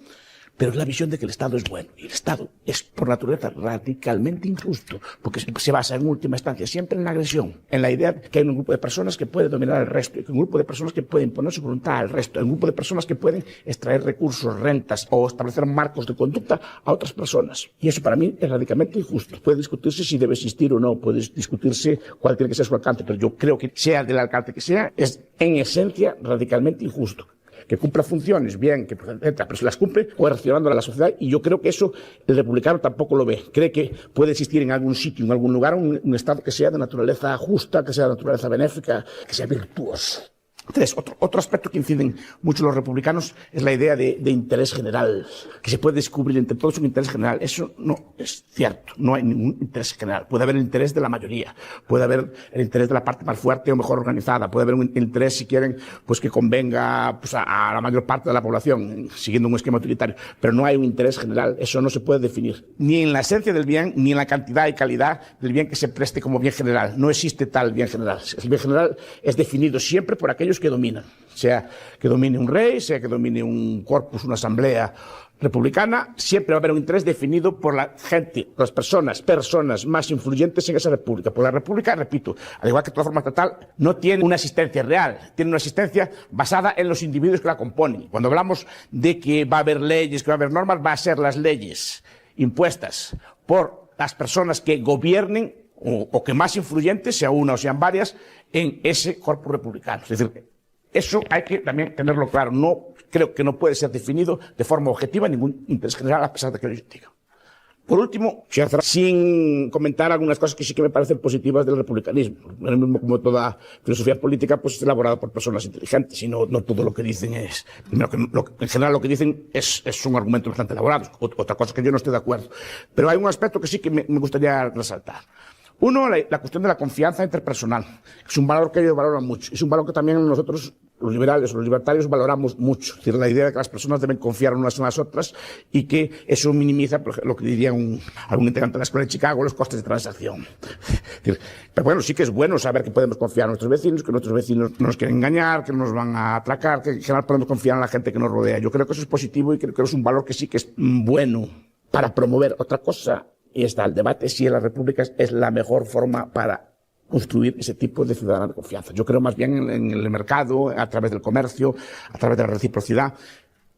Pero es la visión de que el Estado es bueno. Y el Estado es, por naturaleza, radicalmente injusto, porque se basa en última instancia siempre en la agresión, en la idea de que hay un grupo de personas que puede dominar al resto, y un grupo de personas que puede imponer su voluntad al resto, hay un grupo de personas que pueden extraer recursos, rentas o establecer marcos de conducta a otras personas. Y eso para mí es radicalmente injusto. Puede discutirse si debe existir o no, puede discutirse cuál tiene que ser su alcance, pero yo creo que sea del alcance que sea, es en esencia radicalmente injusto. Que cumpla funciones, bien, pero se las cumple coercionando a la sociedad, y yo creo que eso el republicano tampoco lo ve. Cree que puede existir en algún sitio, en algún lugar, un Estado que sea de naturaleza justa, que sea de naturaleza benéfica, que sea virtuoso. Tres, otro aspecto que inciden mucho los republicanos es la idea de interés general, que se puede descubrir entre todos un interés general. Eso no es cierto, no hay ningún interés general. Puede haber el interés de la mayoría, puede haber el interés de la parte más fuerte o mejor organizada, puede haber un interés, si quieren, pues que convenga pues, a la mayor parte de la población, siguiendo un esquema utilitario, pero no hay un interés general. Eso no se puede definir, ni en la esencia del bien, ni en la cantidad y calidad del bien que se preste como bien general. No existe tal bien general. El bien general es definido siempre por aquellos que dominan, sea que domine un rey, sea que domine un corpus, una asamblea republicana, siempre va a haber un interés definido por la gente, las personas más influyentes en esa república. Porque la república, repito, al igual que toda forma estatal, no tiene una existencia real, tiene una existencia basada en los individuos que la componen. Cuando hablamos de que va a haber leyes, que va a haber normas, va a ser las leyes impuestas por las personas que gobiernen o que más influyentes, sea una o sean varias, en ese corpus republicano. Es decir, eso hay que también tenerlo claro. No, creo que no puede ser definido de forma objetiva ningún interés general, a pesar de que lo diga. Por último, sin comentar algunas cosas que sí que me parecen positivas del republicanismo. Lo mismo, como toda filosofía política, pues es elaborada por personas inteligentes, y no todo lo que dicen es... Primero, en general lo que dicen es un argumento bastante elaborado. Otra cosa que yo no estoy de acuerdo. Pero hay un aspecto que sí que me gustaría resaltar. Uno, la cuestión de la confianza interpersonal. Es un valor que ellos valoran mucho. Es un valor que también nosotros, los liberales o los libertarios, valoramos mucho. Es decir, la idea de que las personas deben confiar unas en las otras y que eso minimiza, por ejemplo, lo que diría algún integrante de la Escuela de Chicago, los costes de transacción. Pero bueno, sí que es bueno saber que podemos confiar en nuestros vecinos, que nuestros vecinos no nos quieren engañar, que no nos van a atracar, que en general podemos confiar en la gente que nos rodea. Yo creo que eso es positivo y creo que es un valor que sí que es bueno para promover. Otra cosa, y está el debate si la república es la mejor forma para construir ese tipo de ciudadanos de confianza. Yo creo más bien en el mercado, a través del comercio, a través de la reciprocidad,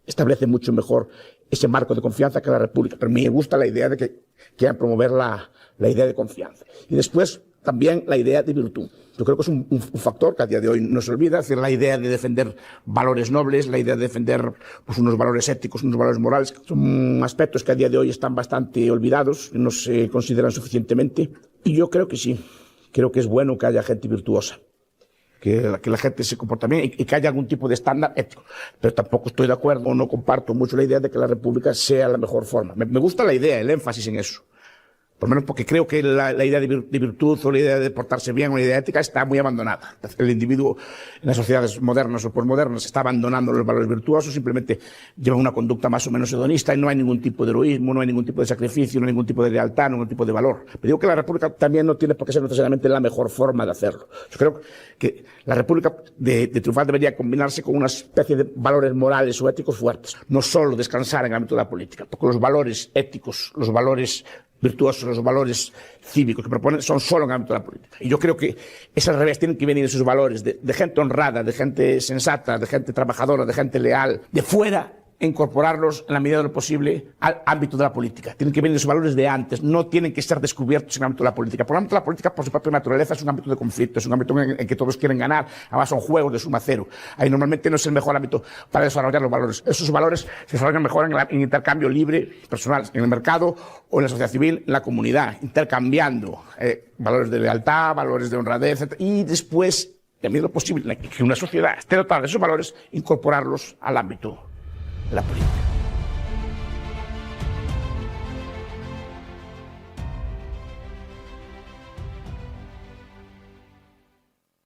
establece mucho mejor ese marco de confianza que la república. Pero me gusta la idea de que quieran promover la idea de confianza. Y después, también la idea de virtud. Yo creo que es un factor que a día de hoy no se olvida, es decir, la idea de defender valores nobles, la idea de defender pues, unos valores éticos, unos valores morales, que son aspectos que a día de hoy están bastante olvidados, no se consideran suficientemente. Y yo creo que sí, creo que es bueno que haya gente virtuosa, que la gente se comporte bien y que haya algún tipo de estándar ético. Pero tampoco estoy de acuerdo, no comparto mucho la idea de que la república sea la mejor forma. Me gusta la idea, el énfasis en eso. Por lo menos porque creo que la idea de virtud o la idea de portarse bien o la idea ética está muy abandonada. El individuo en las sociedades modernas o posmodernas está abandonando los valores virtuosos, simplemente lleva una conducta más o menos hedonista y no hay ningún tipo de heroísmo, no hay ningún tipo de sacrificio, no hay ningún tipo de lealtad, no hay ningún tipo de valor. Pero digo que la república también no tiene por qué ser necesariamente la mejor forma de hacerlo. Yo creo que la república de triunfar debería combinarse con una especie de valores morales o éticos fuertes. No solo descansar en el ámbito de la política, porque los valores éticos, los valores virtuosos, los valores cívicos que proponen son solo en el ámbito de la política. Y yo creo que es al revés, tienen que venir esos valores de gente honrada, de gente sensata, de gente trabajadora, de gente leal, de fuera, incorporarlos en la medida de lo posible al ámbito de la política. Tienen que venir esos valores de antes, no tienen que ser descubiertos en el ámbito de la política. Por el ámbito de la política, por su propia naturaleza, es un ámbito de conflicto, es un ámbito en que todos quieren ganar, además son juegos de suma cero. Ahí normalmente no es el mejor ámbito para desarrollar los valores. Esos valores se desarrollan mejor en intercambio libre, personal, en el mercado o en la sociedad civil, en la comunidad, intercambiando valores de lealtad, valores de honradez, etc. Y después, en medida de lo posible, que una sociedad esté dotada de esos valores, incorporarlos al ámbito de la política.